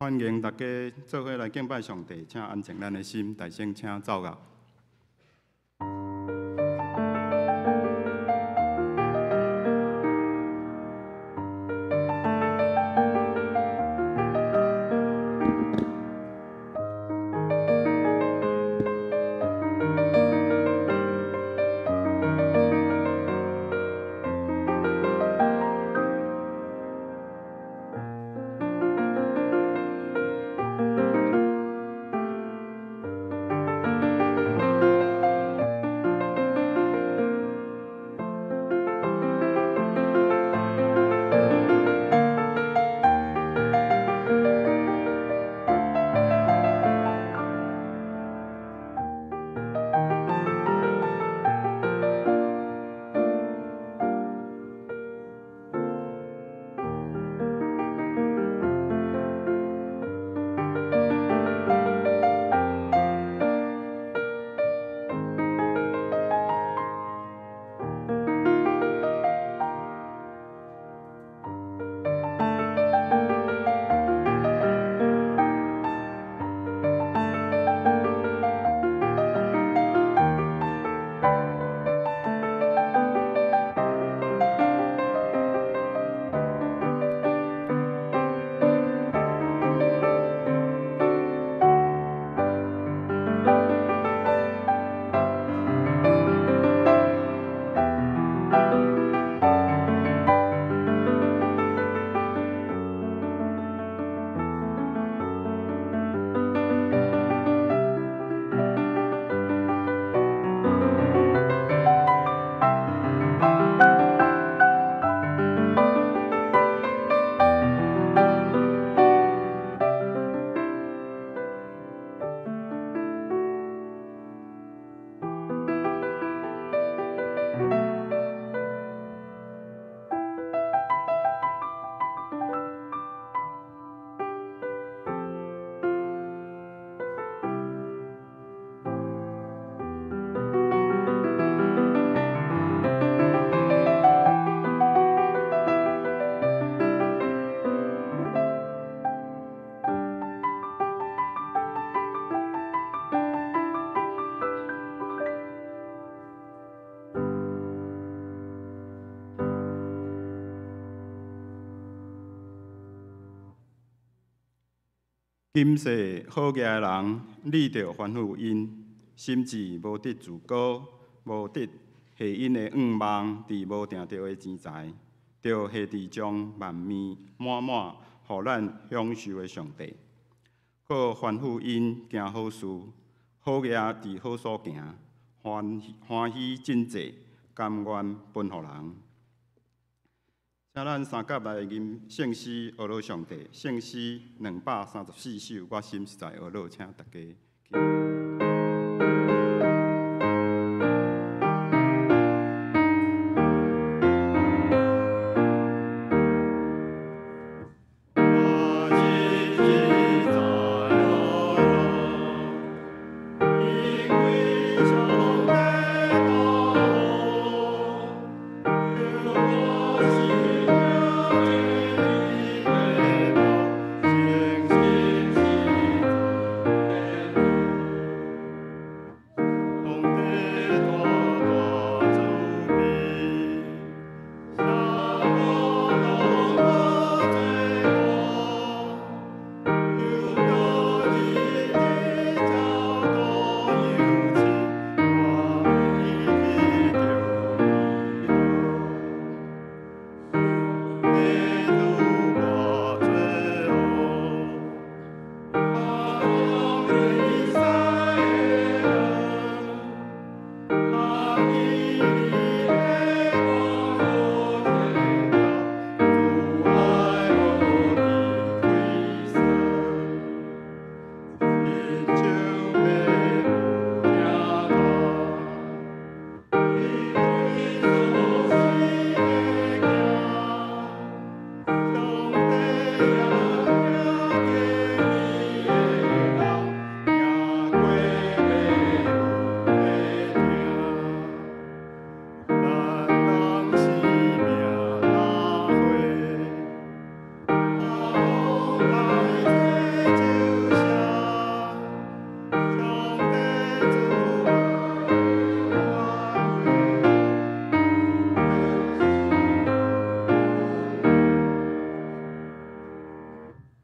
欢迎大家做伙来敬拜上帝，请安静咱的心，大声请奏乐。今世好业的人，你着凡夫因，心智无得自高，无得下因的愿望，伫无定着的钱财，着下伫将万面满满，互咱享受的上帝。好凡夫因行好事，好业伫好所行，欢喜真济，甘愿分互人。请咱三甲来吟圣诗学老上帝，圣诗234首，我心实在学老，请大家。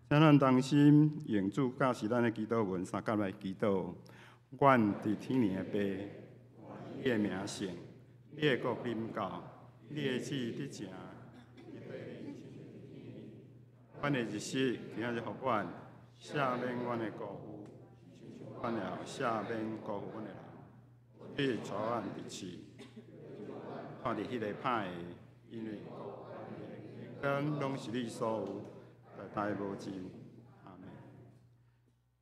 请咱同心用主教示咱的祈祷文三甲来祈祷。阮伫天灵的爸，你的名圣，你的国临到，你的旨得成。阮的日时，今日互阮赦免阮的过负，阮了赦免过负阮的人。你带阮入去，看伫迄个歹的，因为光拢是你所有，代代无尽。阿门。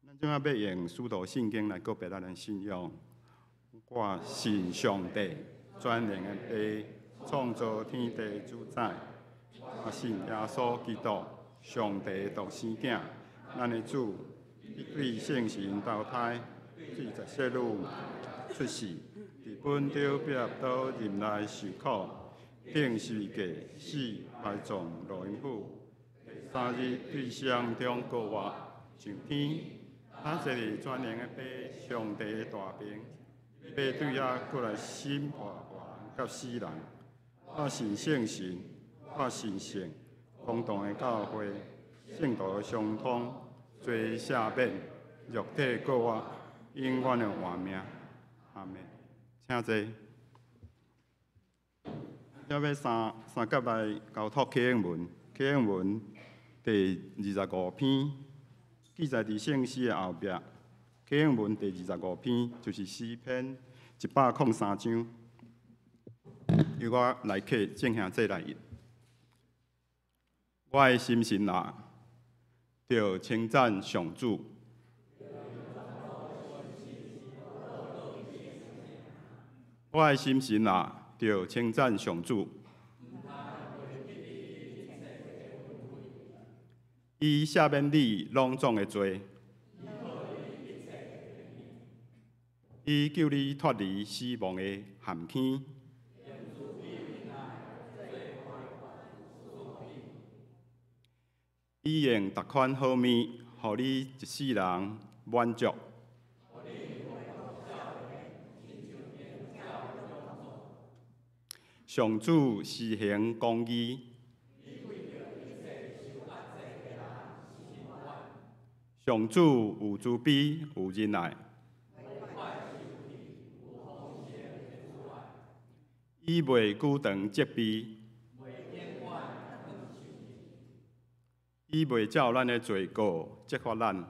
咱即摆要用使徒圣经来告别咱的信仰。我信上帝，全能的爸，创造天地的主宰。我信耶稣基督，上帝独生囝，咱的主，对圣神投胎，对十世女出世，伫本着彼拉多任内受苦，顶十字架死，埋葬罗荣府。第三日对上中国活，上天，咱这里全能的爸，上帝的大名。爸对遐过来审判活人甲死人。我信圣神，我信圣，公堂的教会，圣道的相通，罪赦免，肉体过活，永远的活命。阿门。请坐。要三甲来交托启应文，启应文第25篇，记载伫圣诗的后壁。启应文第25篇就是诗篇103章，由我来刻正向这来译。我的心神啊，着称赞上主。我的心神啊，着称赞上主。伊赦免你拢总的罪。伊救你脱离死亡的陷阱，伊用逐款好物，互你一世人满足。上主施行公义，上主有慈悲有仁爱。伊袂久长责备，伊袂照咱的罪过责罚咱。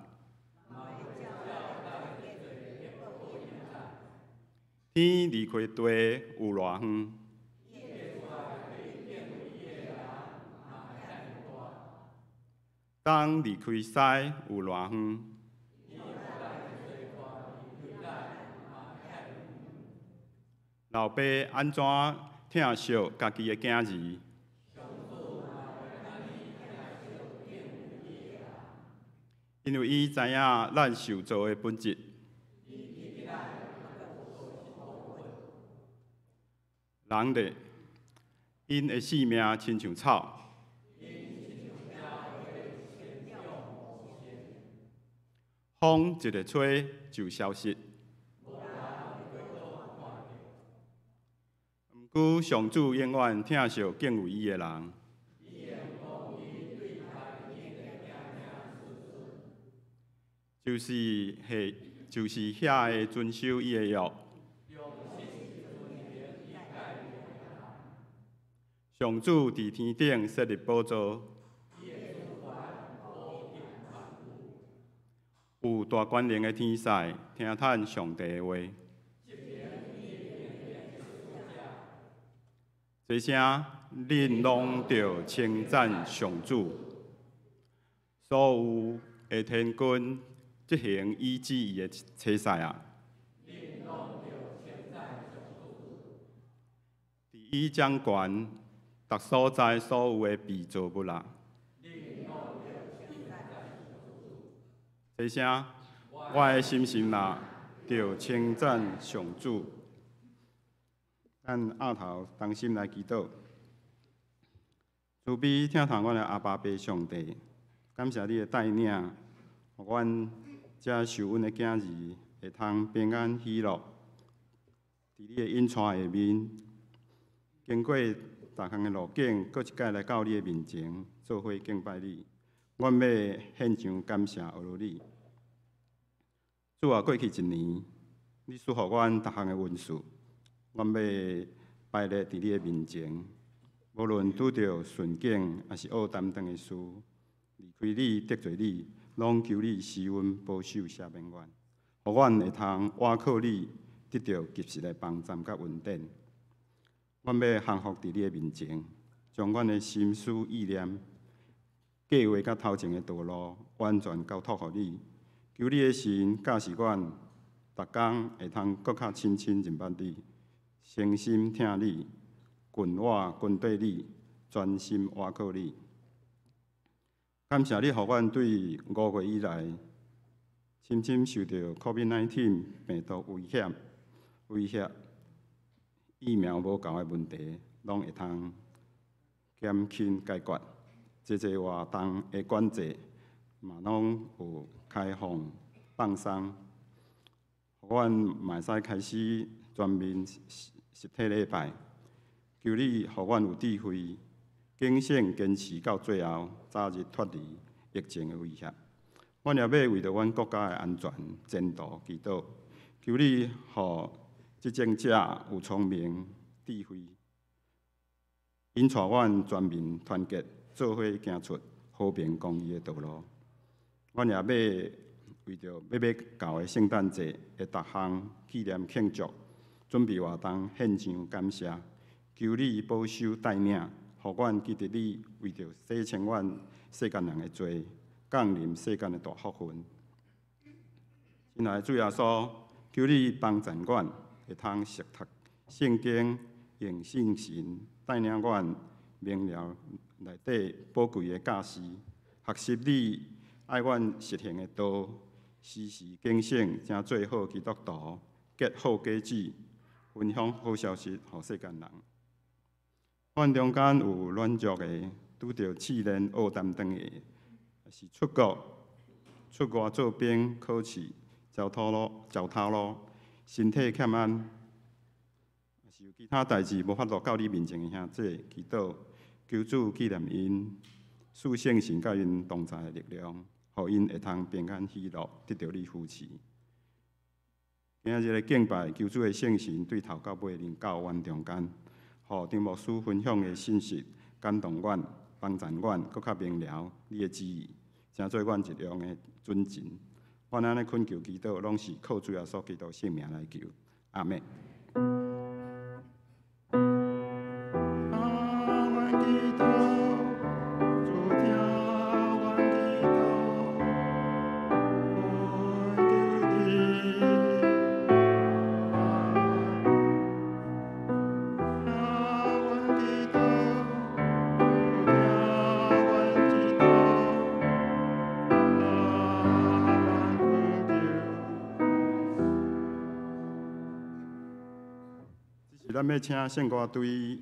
天离开地有偌远，东离开西有偌远。老爸安怎疼惜家己的囝儿？因为伊知影咱受造的本质。人类因的性命亲像草，风一个吹就消失。故上主永远疼惜敬畏伊的人，就是遐个遵守伊的约。上主伫天顶设立宝座，有大权能的天使听叹上帝的话。这声，恁拢着称赞上主。所有的天君执行医治伊的车赛啊！伫伊掌权，逐所在所有的被造物啊！这声，我的心神啊，着称赞上主。咱额头同心来祈祷，慈悲听从阮的阿爸爸上帝，感谢你的带领，互阮这受恩的囝儿会通平安喜乐，伫你的引带下面，经过逐项的路径，搁一摆来到你的面前，做伙敬拜你。阮要献上感谢俄罗你。主啊，过去一年，你赐予阮逐项的恩赐，阮要摆列伫你的面前。无论拄着顺境，还是恶担当的事，离开你得罪你，拢求你施恩保守赦免阮，互阮会通倚靠你，得到及时的帮助甲恩典。阮要降服伫你的面前，将阮的心思意念、计划甲头前的道路完全交托予你。求你的神教示阮，逐工会通搁较亲亲认捌你，诚心听你，滚我跟对你，专心倚靠你。感谢你，互阮对5月以来，深深受到 COVID-19 病毒威胁，疫苗无够的问题，拢会通减轻解决。这活动的管制嘛，拢有开放放松，互阮嘛会使开始全面实体礼拜。求你，互阮有智慧，警醒坚持到最后，早日脱离疫情的威胁。阮也要为着阮国家的安全前途祈祷。求你，互执政者有聪明智慧，引带阮全民团结，做伙行出和平公义的道路。阮也要为着要到的圣诞节的逐项纪念庆祝，准备活动献上感谢。求你保守带领，互阮记得你为着洗清阮世间人的罪，降临世间的大福分。亲爱的主耶稣，求你帮助阮，会通熟读圣经，用信心带领阮明了内底宝贵的教示，学习你爱阮实行的道，时时警醒，正做好基督徒，结好果子，分享好消息予世间人。阮中间有软弱的，拄着试炼恶担当的，是出外做兵考试，走头路，身体欠安，是有其他代志无法度到你面前的兄弟祈祷，求主纪念因，赐圣神甲因同在的力量，互因会通平安喜乐，得到你扶持。今日的敬拜，求主的圣神对头到尾临到阮中间。互张牧师分享的信息感动阮，帮助阮搁较明了你的旨意，成做阮一样的准尽。阮安尼恳求祈祷，拢是靠主耶稣基督圣名来求，阿门。咱要请圣歌队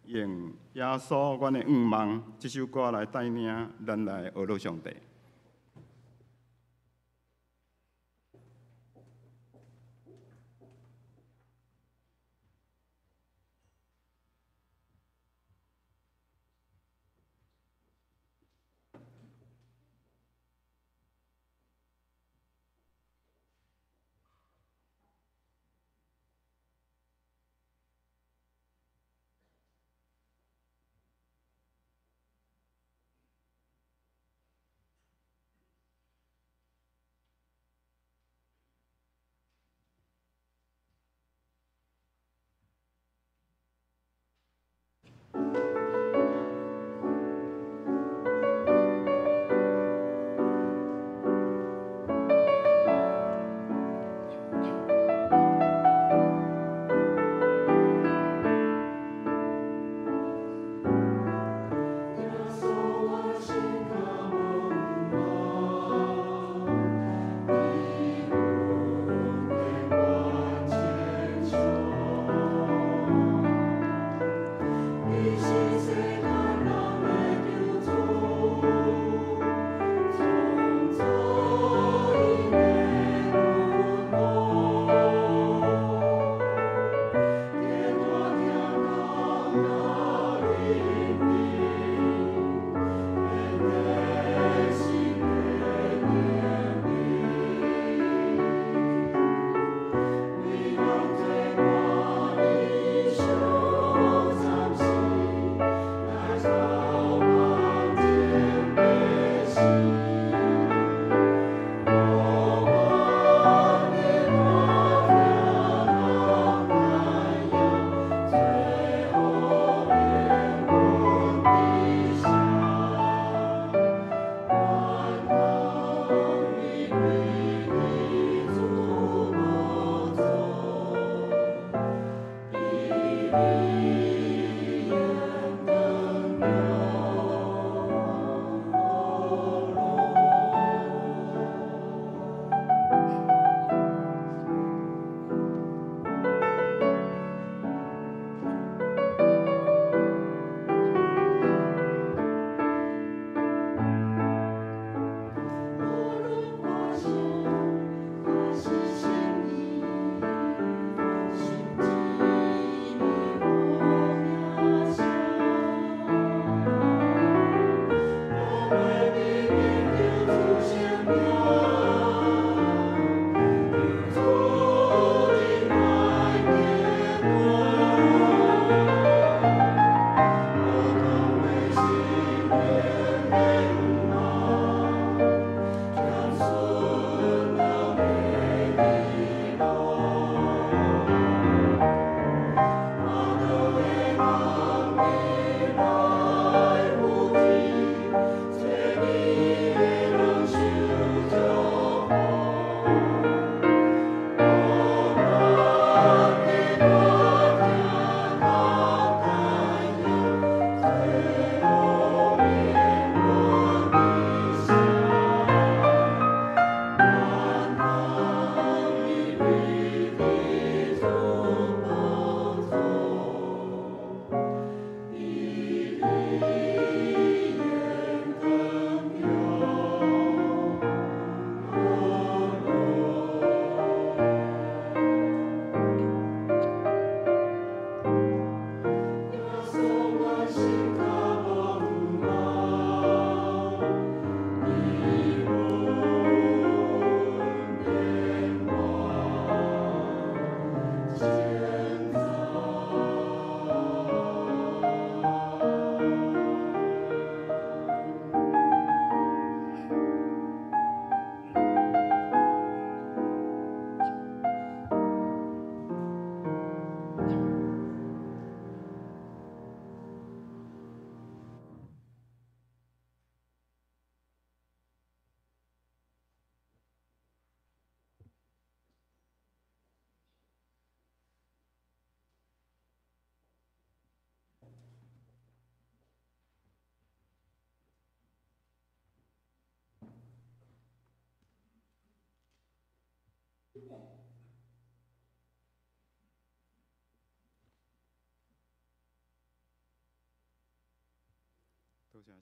用《耶稣，阮的愿望》这首歌来带领咱来学乐上帝。你是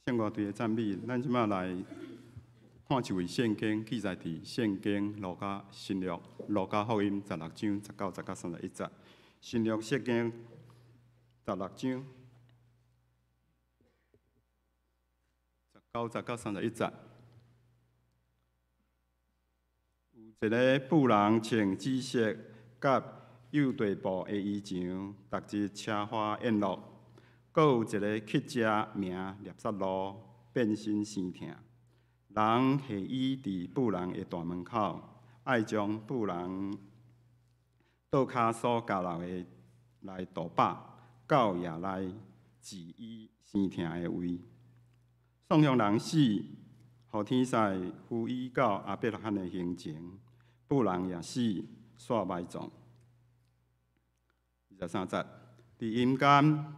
圣歌队的赞美，咱即马来看一位圣经，记载伫圣经新约路加福音16章19节到31节。新约圣经16章19节到31节。有一个妇人穿紫色甲幼地布的衣裳，逐日车花宴乐。阁有一个乞食名聂撒路，变身生疼。人下伊伫妇人的大门口，爱将妇人倒骹所加留的来毒饱，到夜内治伊生疼的位。送向人死，予天使赴伊到阿伯拉罕的行程，妇人也死，煞埋葬。23节，伫阴间。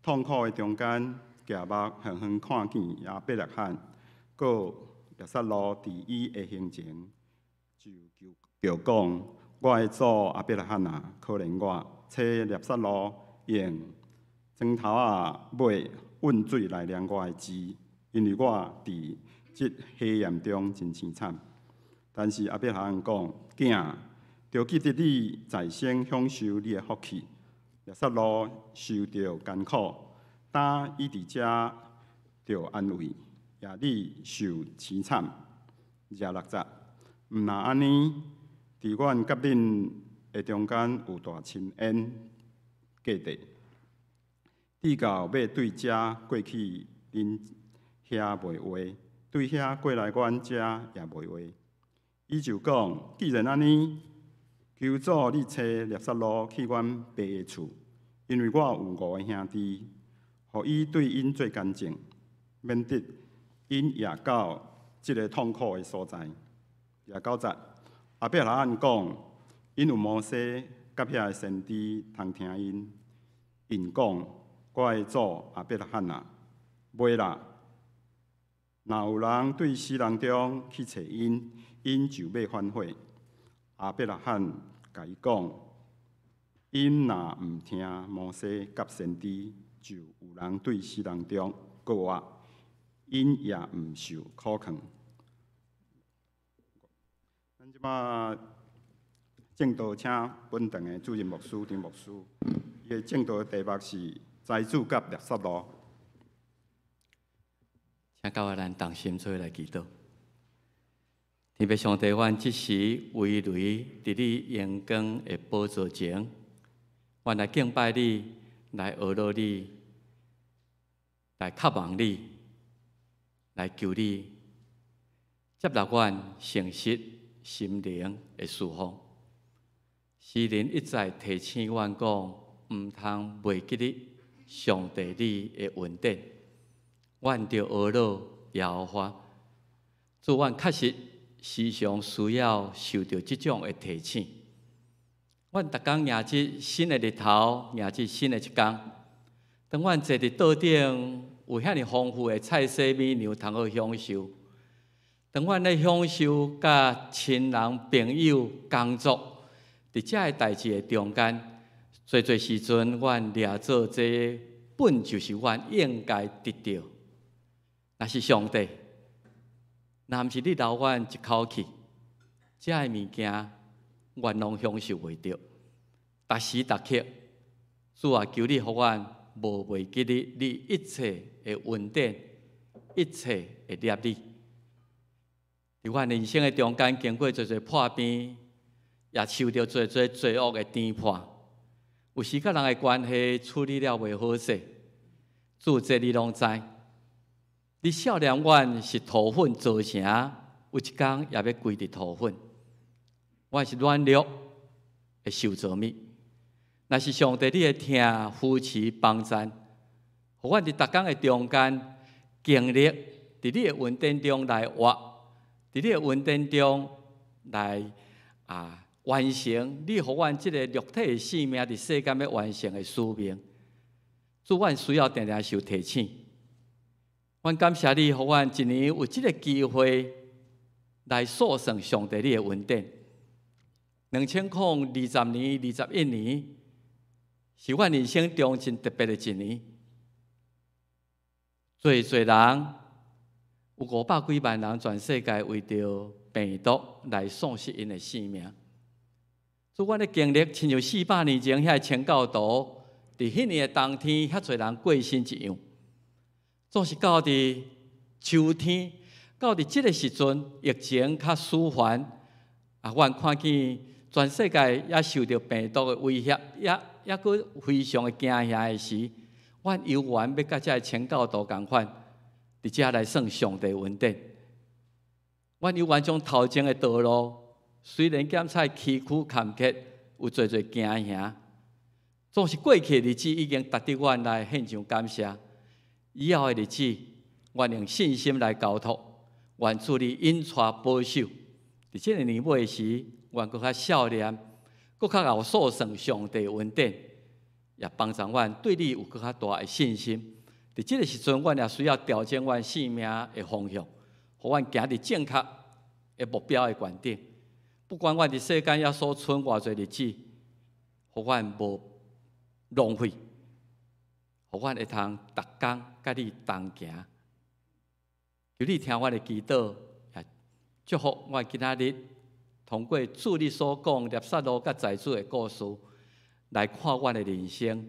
痛苦的中间，举目远远看见亚伯拉罕，佮亚撒路伫伊的行前，就讲：我的祖亚伯拉罕啊，可怜我，找亚撒路用砖头尾温水来凉我的舌，因为我伫这黑暗中真凄惨。但是亚伯拉罕讲：囝，着记得你在生享受你的福气。亚撒路受着艰苦，当伊伫遮着安慰，也你受凄惨。26节，毋若安尼，伫阮甲恁的中间有大亲恩隔地，至到要对遮过去恁遐袂话，对遐过来阮遮也袂话。伊就讲：既然安尼，求主你找列撒路去阮爸的厝。因为我有5个兄弟，互伊对因做干净，免得因也到这个痛苦的所在。29节，亚伯拉罕讲，因有摩西甲遐个先知通听因，因讲，我的祖亚伯拉罕啊，袂啦，若有人对死人中去找因，因就要反悔。亚伯拉罕甲伊讲。因若毋听摩西甲先知，就有人对死人中过我，因也毋受苦劝。咱即马正道请本堂的主任牧师丁牧师，伊的正道的题目是财主甲列撒路。请教我咱同心做来祈祷。天父上帝，阮即时围雷伫你阳光的宝座前。阮来敬拜你，来学罗你，来渴望你，来求你接纳阮诚实心灵的释放。诗人一再提醒阮讲，毋通袂记哩上帝你的恩典，阮着学乐耶和华。主，阮确实时常需要受到即种的提醒。阮逐工迎接新的日头，迎接新的一天。当阮坐伫桌顶，有遐尼丰富的菜色美肴通好享受。当阮咧享受甲亲人朋友工作伫遮个代志的中间，侪时阵，阮掠做这本就是阮应该得到。若是上帝，若毋是你留阮一口气，遮个物件阮拢享受袂着。逐时逐刻，主啊，求你互阮无袂记你一切的恩典，一切的业力。伫阮人生的中间，经过侪破病，也受到侪罪恶的颠簸。有时甲人的关系处理了袂好势，主这你拢知。你少年阮是土粉造成，有一天也要归伫土粉。阮是软弱的受造物，若是上帝你的听扶持帮赞，互阮伫逐工的中间经历，伫你的恩典中来活，伫你的恩典中来完成你互阮即个肉体的生命伫世间要完成的使命。主，阮需要定定受提醒。阮感谢你，互阮一年有即个机会来诉说上帝你的恩典。2020年、21年是阮人生中真特别的一年。侪人有500几万人，全世界为着病毒来丧失因的性命。主，阮的经历亲像400年前遐清教徒，伫迄年的冬天，遐侪人过身一样。总是到伫秋天，到伫即个时阵，疫情较舒缓，阮看见全世界也受到病毒的威胁，也阁非常的惊吓的时，阮犹原要甲遮个清教徒共款，伫遮来算上帝恩典。阮犹原将头前的道路，虽然检测崎岖坎坷，有侪惊吓，总是过去的日子已经值得阮来献上感谢。以后的日子，愿用信心来交托，愿主你引带保守。伫这个年尾时，愿搁较少年，搁较有诉说上帝恩典，也帮助阮对你有搁较大的信心。伫这个时阵，阮也需要调整阮生命的方向，互阮行伫正确的目标的原顶。不管阮伫世间也所剩偌侪日子，互阮无浪费。互阮会通逐工甲你同行，求你听阮的祈祷，也祝福阮今仔日通过主你所讲列撒罗甲财主的故事，来看阮的人生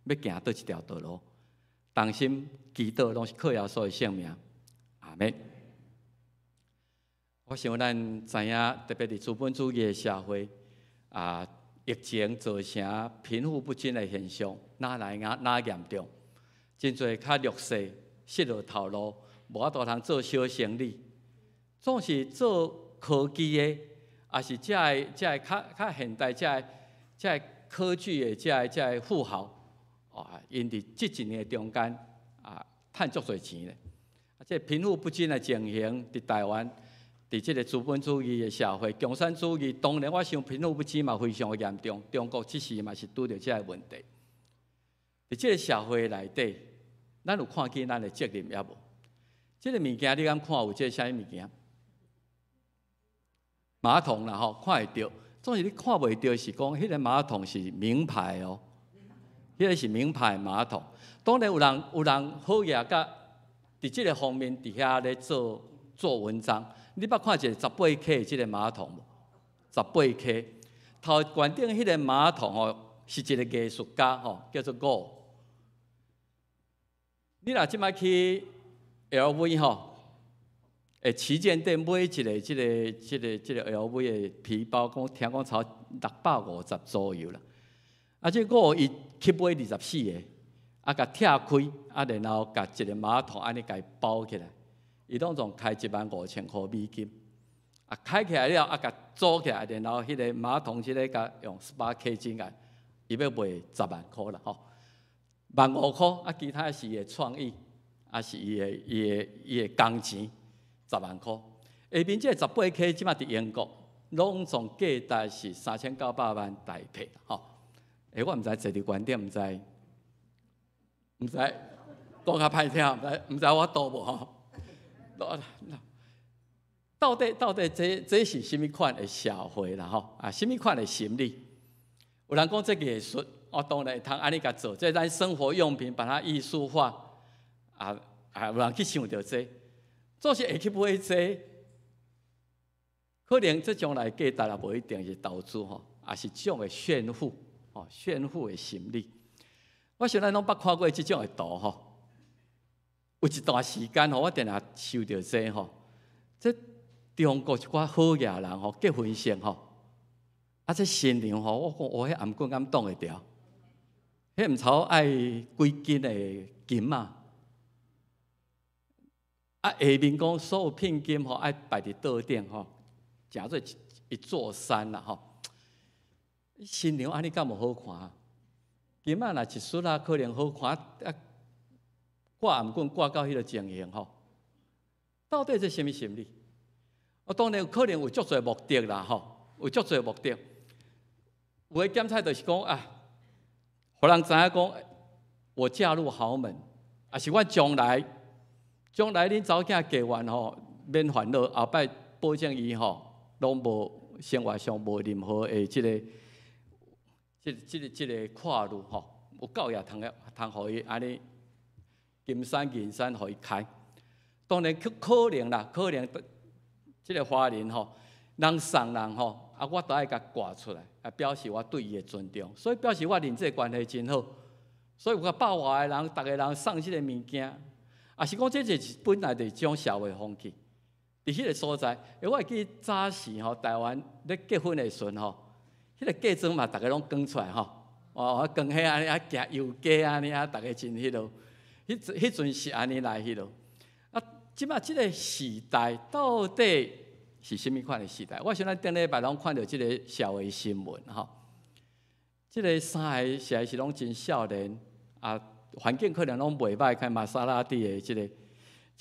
要行倒一条道路。同心祈祷拢是靠耶稣的圣名，阿们。我想咱知影，特别伫资本主义的社会，疫情造成贫富不均的现象，哪严重？真侪较弱势、失落头路，无法度通做小生意，总是做科技的，也是这较现代这科技的这富豪，因伫这一年中间赚足侪钱咧。这贫富不均的情形伫台湾。伫即个资本主义的社会，共产主义当然，我想贫富不均嘛非常的严重。中国即时嘛是拄着这个问题。伫即个社会内底，咱有看见咱的责任也无？即个物件你敢看有即个啥物物件？马桶啦吼，看会到。总是你看袂到是讲，迄个马桶是名牌哦，迄个是名牌马桶。当然有人好业甲伫即个方面伫遐咧做文章。你捌看一个18K 即个马桶无？18K 头悬顶迄个马桶吼，是一个艺术家吼，叫做吴。你若即摆去 LV 吼，旗舰店买一个即个 LV 的皮包，听讲超650左右啦。这吴伊去买24个，甲拆开，然后甲一个马桶安尼甲伊包起来。伊拢总开15000块美金，啊，开起来了，啊，甲做起来，然后迄个马桶即个甲用18K 金啊，伊要卖10万块啦，吼，15000块，啊，其他是伊的创意，啊是伊的工钱10万块。下面这18K 即马伫英国，拢总价值是3900万台币，吼。我毋知坐伫观点，毋知讲较歹听，毋知我倒无吼。到底这是什么款的社会啦？吼啊，什么款的心理？有人讲这艺术，我当然会通安尼甲做，这咱生活用品把它艺术化，有人去想到这，做是会去买这，可能这将来价值也无一定是投资吼，也是这种的炫富，吼炫富的心理。我想咱拢捌看过这种的图吼。有一段时间吼，我定定受到这吼，这中国一寡好野人吼结婚前吼，啊这新娘吼，我讲迄颔棍敢挡会牢，迄毋超爱几斤的金啊，啊下面讲所有聘金吼爱摆伫桌顶吼，诚做一座山啦吼。新娘安尼敢无好看？金啊若一束啊，可能好看啊。挂颔棍挂到迄个情形吼，到底是什么心理？当然可能有足侪目的啦吼，有足侪目的。有的检查就是讲啊，互人知影讲，我嫁入豪门，啊是我将来恁查某囝嫁完吼，免烦恼，后摆保证伊吼，拢无生活上无任何的即个跨入吼，有够也通互伊安尼。金山银山，互伊开，当然可能啦，可能即个华人吼，人送人吼，啊，我都爱甲挂出来，啊，表示我对伊的尊重，所以表示我人际关系真好。所以有个百外的人，逐个人送即个物件，啊，是讲这就是本来就是一种社会风气。伫迄个所在，我会记早时吼，台湾咧结婚的时阵吼，迄个嫁妆嘛，逐个拢捐出来吼，捐迄安尼啊，行油价安尼啊，逐个真迄落。迄阵是安尼来迄落，啊，即马即个时代到底是甚物款的时代？我想咱顶礼拜拢看到即个社会新闻吼，即个三个实在是拢真少年啊，环境可能拢袂歹，看玛莎拉蒂的即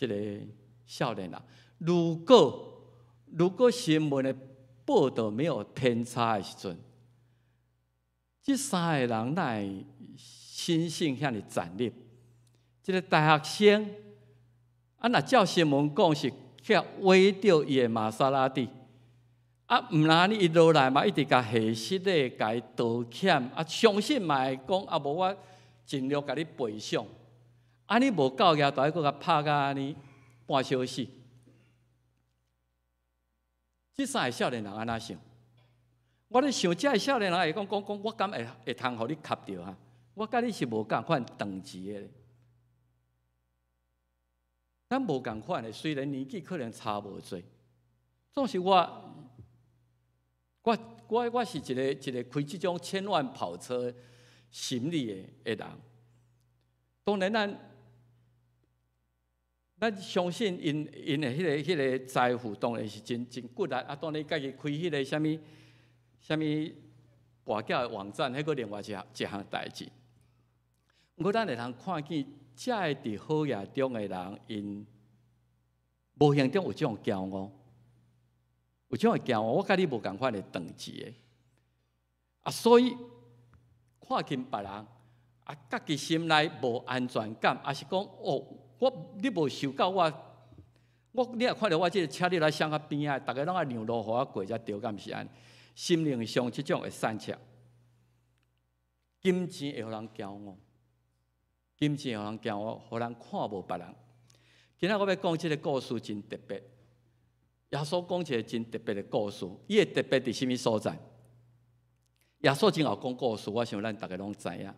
个少年啊。如果新闻的报道没有偏差的时阵，即三个人哪会心性遐尼残忍？一个大学生，啊，若照新闻讲是去毁掉伊的玛莎拉蒂，啊，毋然伊落来嘛，一直甲下失礼，甲伊道歉，啊，相信嘛会讲，啊，无我尽量甲你赔偿，安尼无够额，就爱搁甲拍甲安尼半小时。即三个少年人安怎想？我咧想，这个少年人会讲，我敢会通互你磕着哈？我甲你是无共款等级的。咱无共款的，虽然年纪可能差无多，总是我是一个开这种千万跑车心理的人。当然咱相信因的迄个财富当然是真骨力啊！当然家己开迄个什么跋筊的网站，迄个另外一项代志。不过咱会通看见。这个伫好业中的人，因无形中有这种骄傲，有这种骄傲。我甲你无共款的等级的，啊，所以看见别人啊，家己心内无安全感，啊是讲哦，你无受到你也看到我这个车你来上较边啊，大家拢爱让路互我过才对，敢毋是安？心灵上这种会散切，金钱会互人骄傲。金钱互人骄傲，互人看无别人。今仔我要讲这个故事真特别，耶稣讲一个真特别的故事。伊会特别伫什么所在？耶稣真后讲故事，我想咱大家拢知影。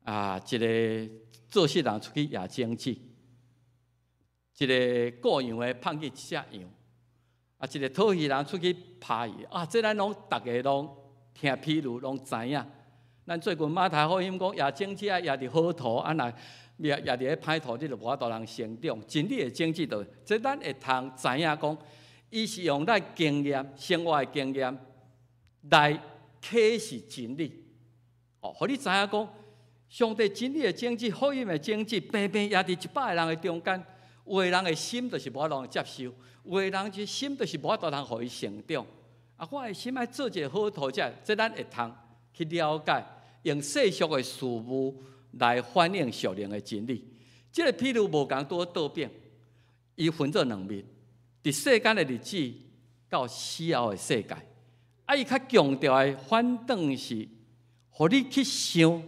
啊，一个做事人出去夜争执，一个雇羊的放去吃羊，啊，一个讨戏人出去拍伊。啊，这咱拢大家拢听譬如拢知影。咱最近马太福音讲夜争执啊，夜伫好途啊，若也伫咧歹途，你就无法度通成长。真理的经济就，即咱会通知影讲，伊是用咱经验、生活的经验来启示真理。哦，互你知影讲，上帝真理的经济、福音的经济，平平也伫100个人的中间，有的人的心就是无法度接受，有的人即心就是无法度通互伊成长。啊，我的心爱做一个好土者，即咱会通去了解，用世俗的事物来反映属灵的真理。即个譬如无共拄倒变，伊分做2面，伫世间的日子到死后的世界。啊，伊较强调的反转是，互你去想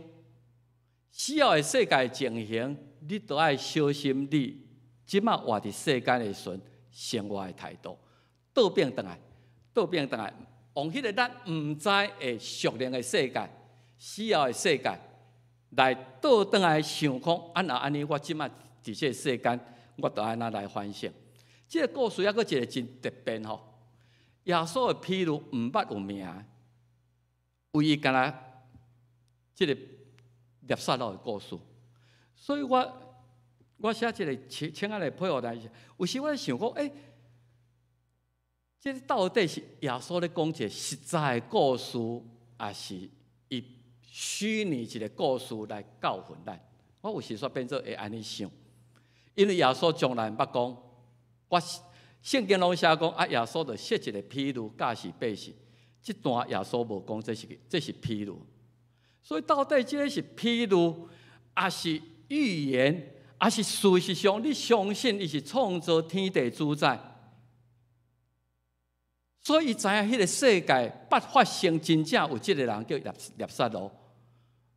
死后的世界的情形，你都爱小心你即马活伫世间的时阵生活的态度，倒变倒来。倒变倒来，往迄个咱毋知的属灵的世界、死后的世界，来倒转来想讲，安尼，我即马伫这世间，我着安怎来反省？这个故事还佫一个真特别吼。耶稣的譬如毋捌有名，唯一敢若即个猎杀佬的故事。所以我写即个请安来配合咱，有时我想讲，这到底是耶稣咧讲一个实在的故事，还是以虚拟一个故事来教训咱？我有时说变做会安尼想，因为耶稣从来毋捌讲，我圣经拢写讲啊，耶稣就设一个譬喻教示百姓。这段耶稣无讲，这是譬喻。所以到底这个是譬喻，还是预言，还是事实上你相信伊是创造天地主宰？所以，伊知影迄个世界捌发生真正有即个人叫猎杀佬，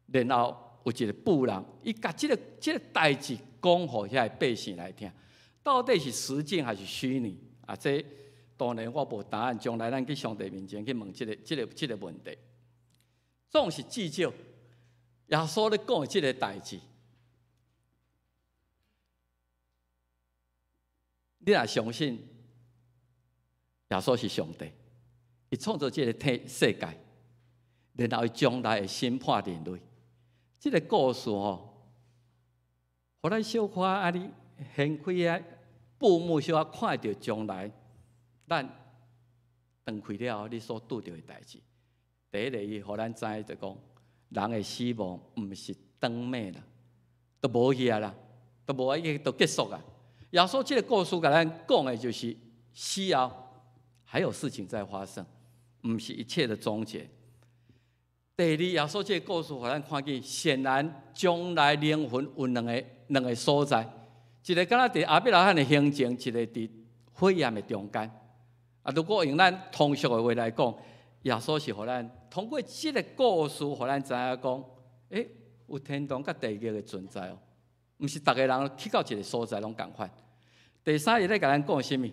然后有一个妇人，伊甲即个代志讲互遐百姓来听，到底是实境还是虚拟？啊，这当然我无答案，将来咱去上帝面前去问这个问题。总是至少耶稣咧讲的即个代志，你若相信？耶稣是上帝，伊创造这个世界，然后伊将来会审判人类。这个故事互咱小可安尼掀开啊，布幕小可看到将来，咱断开了后，你所拄到的代志。第一个，伊互咱知就讲，人的死亡毋是长命啦，都无去啊啦，都无伊都结束啊。耶稣这个故事甲咱讲的就是死后。还有事情在发生，不是一切的终结。第二，耶稣这个故事，互咱看见，显然将来灵魂有两个所在，一个敢若伫阿伯拉罕的行程，一个伫火焰的中间。啊，如果用咱通俗的话来讲，耶稣是互咱通过这个故事，互咱知影讲，有天堂甲地狱的存在哦，毋是逐个人去到一个所在拢共款。第三，伊咧甲咱讲什么？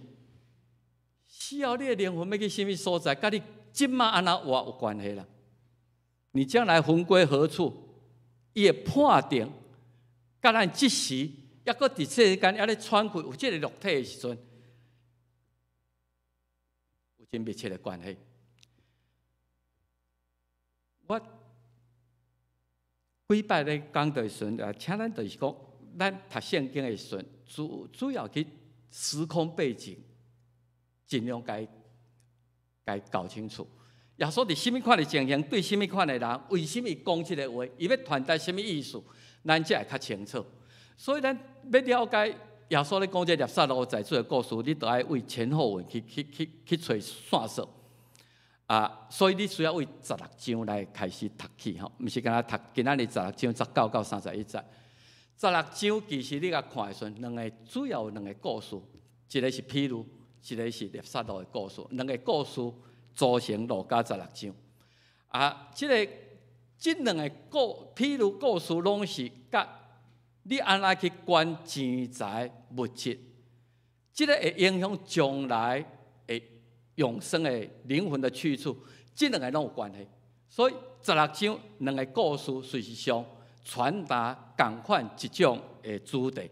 死后你的灵魂要去什么所在？甲你即马安怎活有关系啦？你将来魂归何处？伊的判定，甲咱即时抑搁伫世间抑咧喘气有即个肉体的时阵，有真密切的关系。我几摆咧讲的时阵，请咱就是讲，咱读圣经的时阵，主要去时空背景。尽量该搞清楚，耶稣伫什么款的情形，对什么款的人，为什么讲这个话，伊要传达什么意思，咱才会较清楚。所以咱要了解耶稣咧讲这猎杀佬在主的故事，你都爱为前后文去找线索啊。所以你需要为16章来开始读起吼，毋是干那读今仔日16章19到31节。16章其实你甲看的时阵，主要有两个故事，一个是譬喻。一个是猎杀佬的故事，两个故事组成路加16章。啊，这两个譬如故事，拢是甲你安怎去管钱财物质，这个会影响将来的永生的灵魂的去处，这两个拢有关系。所以16章两个故事，事实上传达同款一种的主题。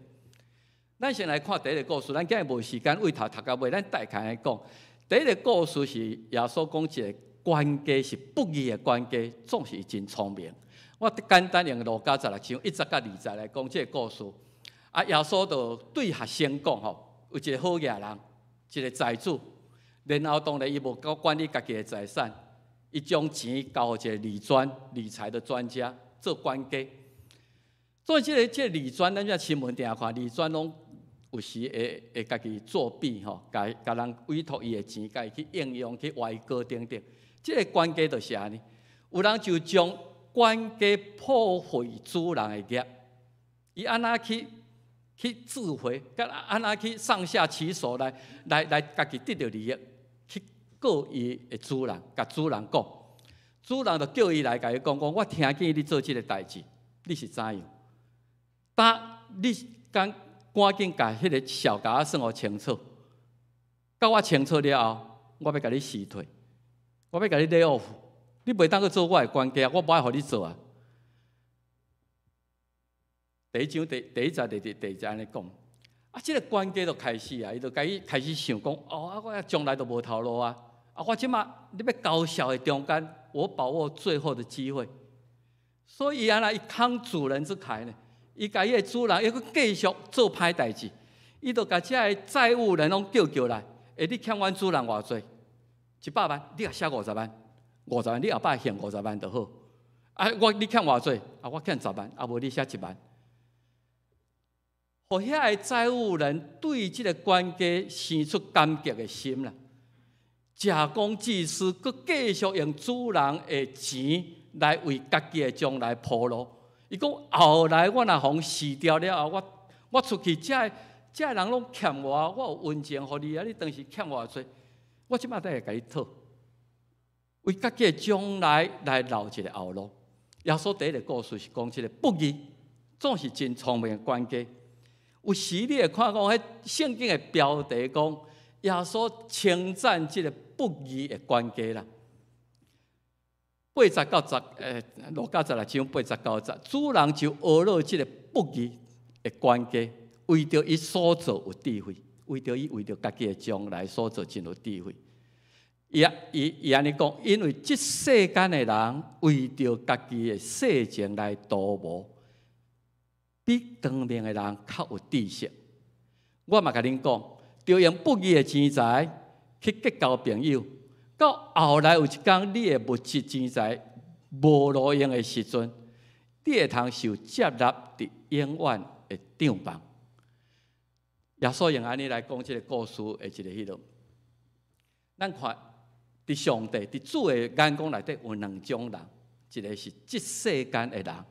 咱先来看第一个故事，咱今日无时间为头读到尾，咱大概来讲。第一个故事是耶稣讲一个管家是不义的管家，总是真聪明。我简单用路加16章1节到2节来讲这个故事。啊，耶稣就对学生讲吼，有一个好野人，一个财主，然后当然伊无管理家己的财产，伊将钱交予一个理财的专家做管家。所以这个理专，咱在新闻顶看，理专拢有时会家己作弊吼，甲人委托伊的钱，家己去应用去歪歌等等。这个管家就是安尼，有人就将管家破坏主人的业，伊安那去智慧，甲安那去上下其手来家己得到利益，去告伊的主人，甲主人讲，主人就叫伊来甲伊讲，我听见你做这个代志，你是怎样？你赶紧甲迄个小甲算互清楚，到我清楚了后，我要甲你辞退，我要甲你 lay off， 你袂当去做我的管家，我无爱互你做啊。第一章第一节第二节安尼讲，啊，这个管家就开始啊，伊就开始想讲，我将来都无头路啊，我即马你要高效的中间，我把握最后的机会，所以安尼伊慷主人之慨呢。伊甲伊个主人，伊佫继续做歹代志，伊就甲遮个债务人拢叫来，你欠阮主人偌济？100万，你也写50万，50万你后摆还50万就好。你欠偌济？我欠10万，无你写1万。互遐个债务人对即个管家生出感激的心啦，假公济私，佫继续用主人的钱来为家己的将来铺路。伊讲后来我若互死掉了后，我出去，这人拢欠我有温情互你啊！你当时欠偌济，我即摆都会甲你讨，为家己的将来来留一个后路。耶稣第一个故事是讲即个不义，总是真聪明的管家。有时你会看讲，迄圣经的标题讲耶稣称赞即个不义的管家啦。8到路加16章8、9节，主人就讹落这个不义的管家，为着伊所做有智慧，为着家己的将来所做真有智慧。伊安尼讲，因为这世间的人为着家己的世情来图谋，比当面的人较有知识。我嘛甲恁讲，就用不义的钱财去结交朋友。到后来有一天，你的物质钱财无路用的时阵，你会通受接纳伫永远的帐篷。耶稣用安尼来讲这个故事的一个迄落，咱看伫上帝伫主的眼光内底有2种人，一个是这世间的人，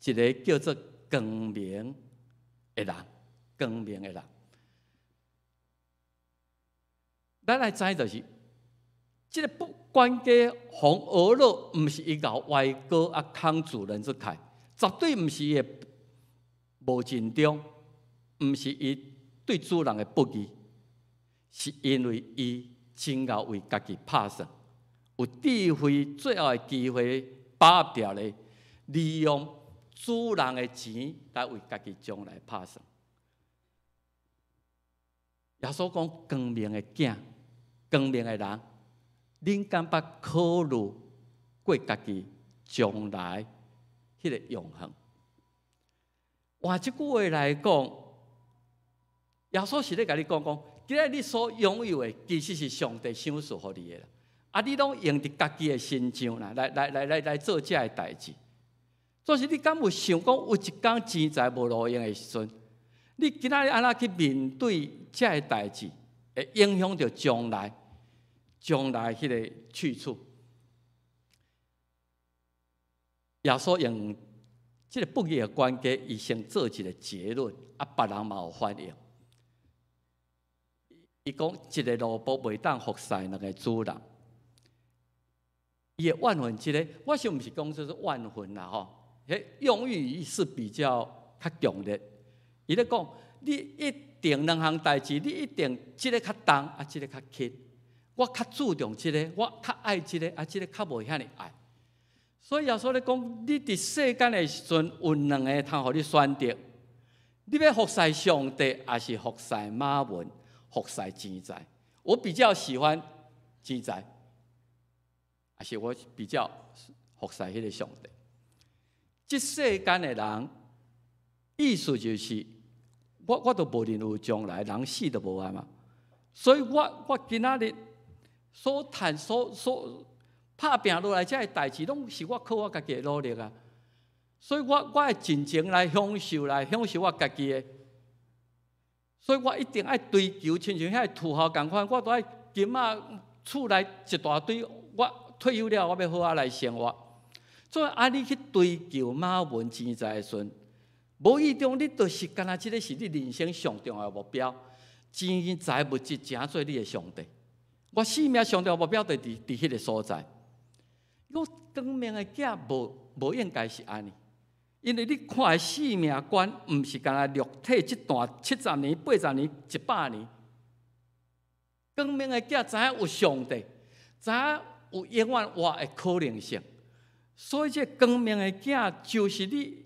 一个叫做光明的人。光明的人，咱来知就是。这个不管家红讹落，毋是伊搞歪歌慷主人之慨，绝对毋是伊的无尽忠，毋是伊对主人的不义，是因为伊真够为家己拍算，有智慧，最后的机会把握掉咧，利用主人的钱来为家己将来拍算。耶稣讲光明的囝，光明的人。恁敢捌考虑过家己将来迄个永恒？换一句话来讲，耶稣是咧甲你讲，今日你所拥有的，其实是上帝赏赐予你的啦。你拢用伫家己的身上啦，来做这个代志。就是你敢有想讲，有一天钱财无路用的时阵，你今仔日安怎去面对这个代志，会影响到将来迄个去处。耶稣用这个不义的管家，伊先做一个结论，别人嘛有反应。伊讲一个萝卜袂当服侍2个主人。伊的怨恨，我想毋是讲这是怨恨啦吼，用语是比较强烈。伊咧讲，你一定2项代志，你一定这个较重，这个较轻。我较注重这个，我较爱这个，这个较无遐尼爱。所以耶稣咧讲，你伫世间的时阵有2个通互你选择，你要服侍上帝，还是服侍马文，服侍钱财？我比较喜欢钱财，还是我比较服侍迄个上帝？这世间的人，意思就是，我都无认有将来，人死都无啊嘛。所以我今仔日所谈所拍拼落来，这个代志，拢是我靠我家己的努力啊。所以我会尽情来享受我家己的。所以我一定爱追求，亲像遐土豪共款，我都爱金仔厝内一大堆。我退休了，我要好好来生活。所以你去追求马文钱财的时阵，无意中你就是干那，即个是你人生上重要的目标。钱财物质成做你的上帝。我生命上重要目标就伫迄个所在。我光明的囝无应该是安尼。因为你看的生命观，毋是干那肉体这段70年、80年、100年。光明的囝知影有上帝，知影有永远活的可能性。所以这光明的囝就是你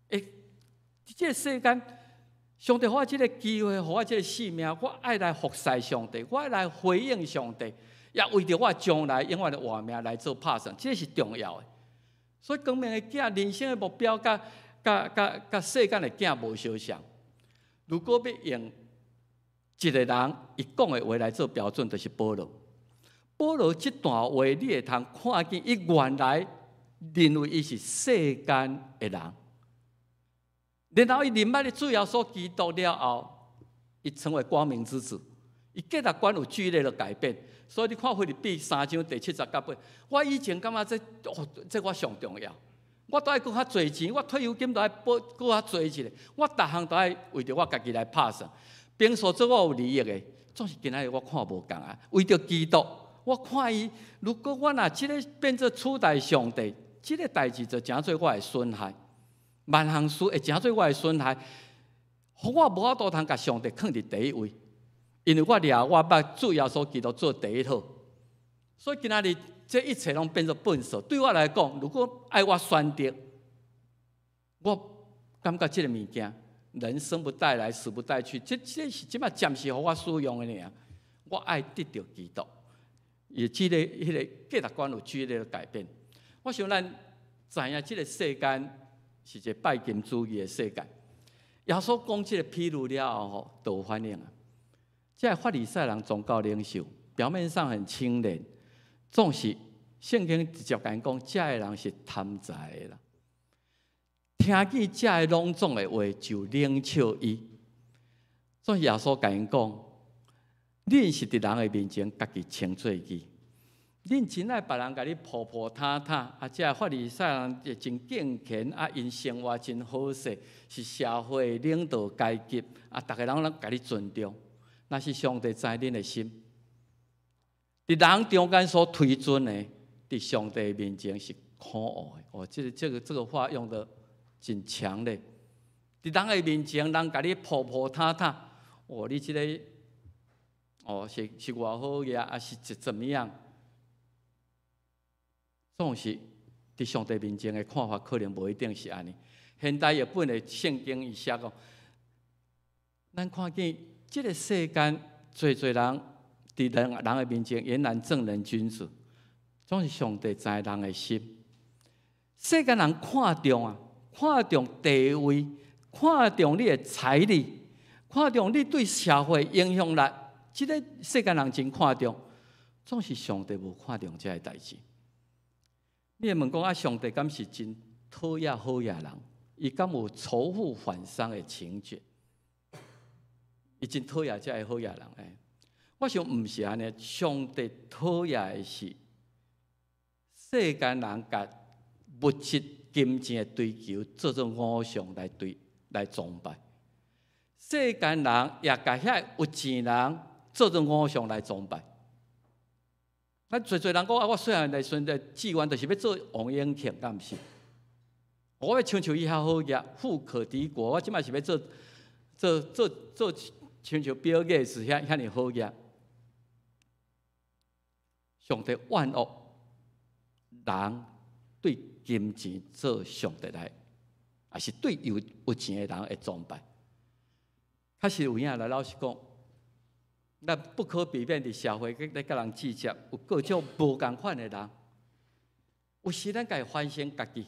的这个世间，上帝给我这个机会，给我这个生命，我爱来服侍上帝，我爱来回应上帝，也为着我将来永远的活命来做打算，这是重要的。所以光明的囝人生的目标，甲世间的囝无相像。如果要用一个人伊讲的话来做标准，就是保罗。保罗这段话，你会通看见，伊原来认为伊是世间的人，然后伊明白了主要所基督了后，伊成为光明之子。伊价值观有剧烈的改变。所以你看《腓立比》3章第70-8，我以前感觉这我上重要，我都爱搁较侪钱，我退休金都爱搁较侪一个，我逐项都爱为着我家己来拍算。平所做我有利益的，总是今仔日我看无共啊。为着基督，我看伊，如果我若即个变做取代上帝，即个代志就诚做我的损害，万项事会诚做我的损害，互我无法度通甲上帝放伫第一位。因为我掠我捌主耶稣基督做第一套，所以今仔日这一切拢变作笨手。对我来讲，如果爱我选择，我感觉这个物件，人生不带来，死不带去，这是即摆暂时互我使用的尔。我爱得到基督，也即个迄个价值观有剧烈的改变。我想咱知影，这个世间是一个拜金主义的世界。耶稣讲这个譬喻了后，就有反应啊。这法利赛人宗教领袖，表面上很清廉，总是圣经直接讲，这个人是贪财的啦。听见这个隆重的话，就冷笑伊。所以耶稣甲因讲：，恁是伫人的面前，家己称做义。恁真爱别人甲你抱抱踏踏，这个法利赛人也真敬虔，因生活真好势，是社会领导阶级，大家人甲你尊重。那是上帝知恁的心，伫人中间所推尊的，伫上帝面前是可恶的。这个话用得真强烈。伫人的面前，人甲你抱抱踏踏，你这个是偌好嘢，还是怎么样？总是伫上帝面前的看法，可能无一定是安尼。现代日本的圣经伊写讲，咱看见。这个世间，最人伫人的面前俨然正人君子，总是上帝知人的心。世间人看重地位，看重你的财力，看重你对社会影响力。这个世间人真看重，总是上帝无看重这个代志。你会问讲上帝敢是真讨厌好野人？伊敢有仇富反商的情节？伊真讨厌这个好野人诶，我想毋是安尼。上帝讨厌的是世间人甲物质金钱的追求做做偶像来崇拜，世间人也甲遐有钱人做做偶像来崇拜。咱侪人讲我虽然来顺的志愿，就是要做王永庆，敢毋是？我要亲像伊遐好业，富可敌国。我即摆是要做。亲像比尔盖茨遐尼好业，上帝万恶人对金钱做上帝来，也是对有钱的人会崇拜。确实有影来，老实讲，咱不可避免的社会咧甲人计较，有各种无共款的人。有时咱家反省家己，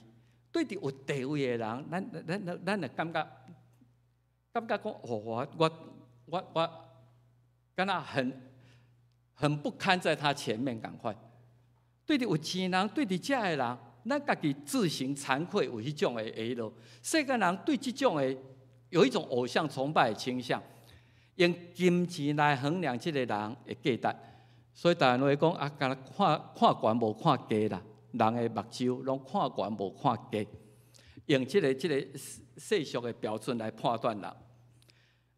对伫有地位的人，咱就感觉讲，我，敢若很不堪在他前面共款。对伫有钱人，对伫遮的人，咱家己自行惭愧有迄种的下落。世间人对这种的有一种偶像崇拜的倾向，用金钱来衡量这个人的价值。所以台湾话讲啊，敢若看悬无看低啦，人的目睭拢看悬无看低，用这个世俗的标准来判断人。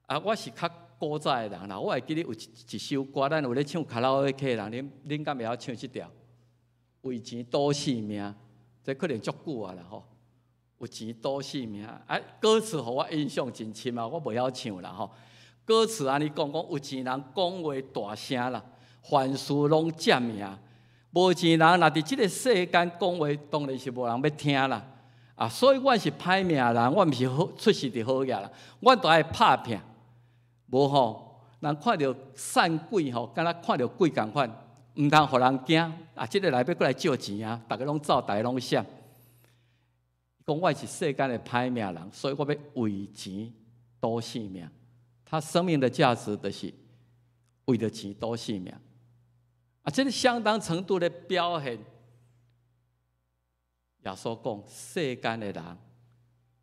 啊，我是较古早的人啦，我会记得有一首歌，咱有咧唱卡拉 OK 的人，恁敢会晓唱这条？为钱赌性命，这可能足久啊啦吼。有钱赌性命，啊，歌词互我印象真深啊，我袂晓唱啦吼。歌词安尼讲有钱人讲话大声啦，凡事拢占命。无钱人若伫即个世间讲话，当然是无人要听啦。啊，所以我是歹命人，我毋是好出世伫好嘢啦，我都爱拍拼。无吼，人看到散鬼吼，敢若看到鬼共款。毋通互人惊啊！即个来要过来借钱啊！大家拢走，大家拢闪。讲我是世间的歹命人，所以我要为钱赌性命。他生命的价值就是为了钱赌性命啊！这个相当程度的表现。耶稣讲世间的人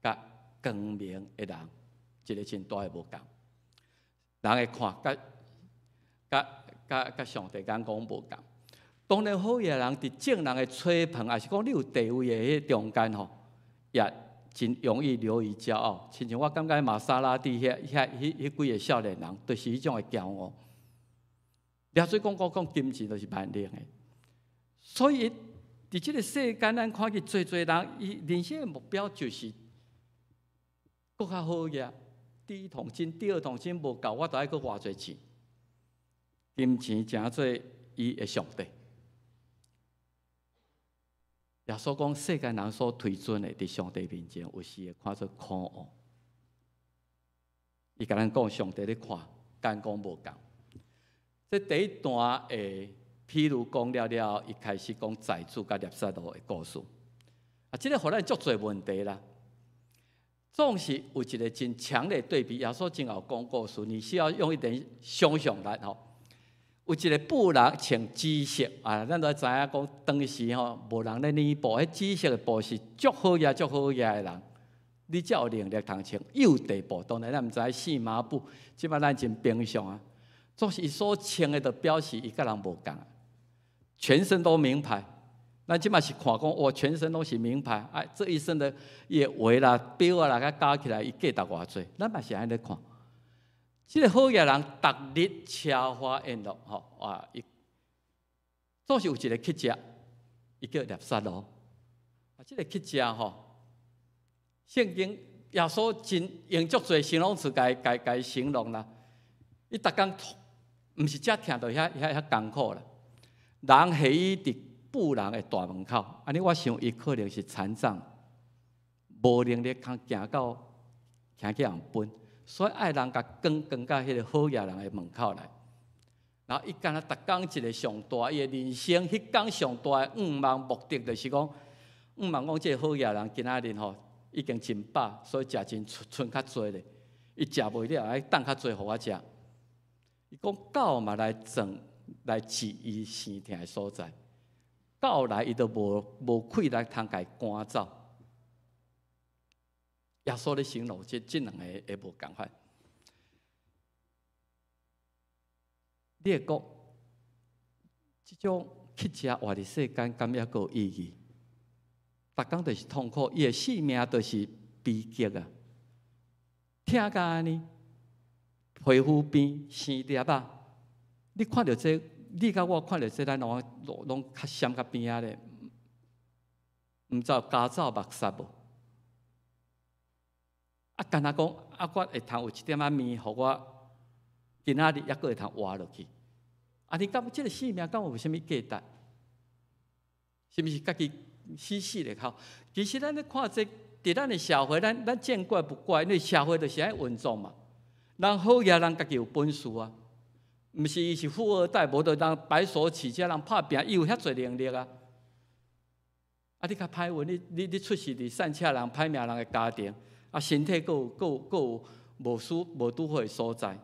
甲光明的人，一个真大的无共。人会看甲上帝眼光无共。当然，好嘢人伫正人的吹捧，还是讲你有地位的迄中间吼，也真容易流于骄傲。亲像我感觉玛莎拉蒂迄几个少年人，就是迄种的骄傲。所以讲金钱就是万能的。所以伫即个世间，咱看见侪人，伊人生的目标就是搁较好嘢。第一桶金、第二桶金无够，我就爱搁偌侪钱。金钱诚做伊的上帝。耶稣讲，世间人所推尊的，伫上帝面前，有时会看作可恶。伊甲咱讲，上帝咧看，眼光无共。这第一段诶，譬如讲了，伊开始讲财主甲孽撒罗的故事。啊，这个互咱足侪问题啦。总是有一个真强烈对比。耶稣真有讲故事，你需要用一点想象力吼。有一个妇人穿紫色啊，咱都知影讲当时吼无人咧染布，迄紫色的布是足好野的人，你才有能力通穿幼地布。当然咱毋知细麻布，即摆咱真平常啊。总是伊所穿的，就表示伊甲人无共，全身都名牌。咱即摆是看讲，哇，全身都是名牌，哎，这一身的伊的鞋啦、表啊啦，甲加起来，伊价值偌济？咱嘛是安尼看。即个好嘢人，逐日奢华宴乐，吼啊！伊总是有一个乞食，伊叫孽撒罗。啊，即个乞食吼，圣经耶稣真用足侪形容词甲形容啦。伊逐工毋是只听到遐艰苦啦。人下伊伫妇人的大门口，安尼我想伊可能是残障，无能力通行去人奔。所以爱人甲光到迄个好嘢人的门口来，然后伊干那逐工一个上大，伊的人生迄工上大的愿望目的，就是讲愿望讲这个好嘢人今仔日吼已经真饱，所以食真剩较济咧。伊食袂了，爱等较济互我食。伊讲狗嘛来治伊生疼的所在，狗来伊都无气来通家赶走。耶稣咧形容这两个会无共款。你会讲，这种乞食活伫世间，敢也有意义？逐工就是痛苦，伊的性命就是悲剧啊！听甲安尼，皮肤变生裂啊！你看到这，你甲我看到这，咱拢较闪较边仔咧，毋知有加走目屎无？啊，干那讲啊，我会通有一点仔面，互我今仔日抑阁会通活落去。啊，你感觉这个性命敢有啥物价值？是毋是家己死咧靠？其实咱咧看这，伫咱的社会，咱见怪不怪，因为社会就是爱运作嘛。人好嘢，人家己有本事啊，毋是伊是富二代，无得人白手起家，人拍拼，伊有遐侪能力啊。啊，你较歹运，你出世伫善车人、歹命人的家庭，啊，身体佫有无拄好的所在。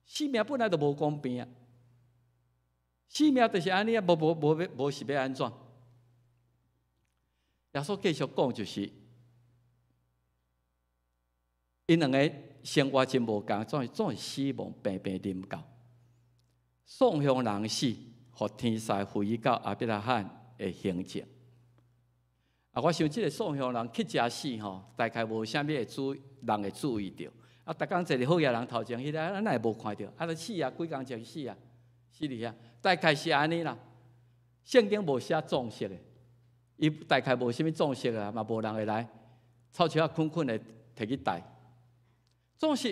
生命本来就无公平啊，生命就是安尼啊，无是要安怎？耶稣继续讲就是，因两个生活真无共，总是死亡平平临到。宋乡人死，互天使赋予到亚伯拉罕的形象。啊，我想即个宋乡人去食死吼，大概无啥物人会注意到。啊，逐工坐伫好野人头前，迄个咱也无看到，啊，就死啊，几工就死啊，死伫遐。大概是安尼啦。圣经无写葬式的，伊大概无啥物葬式啊，嘛无人会来，臭树啊困的摕去戴。总是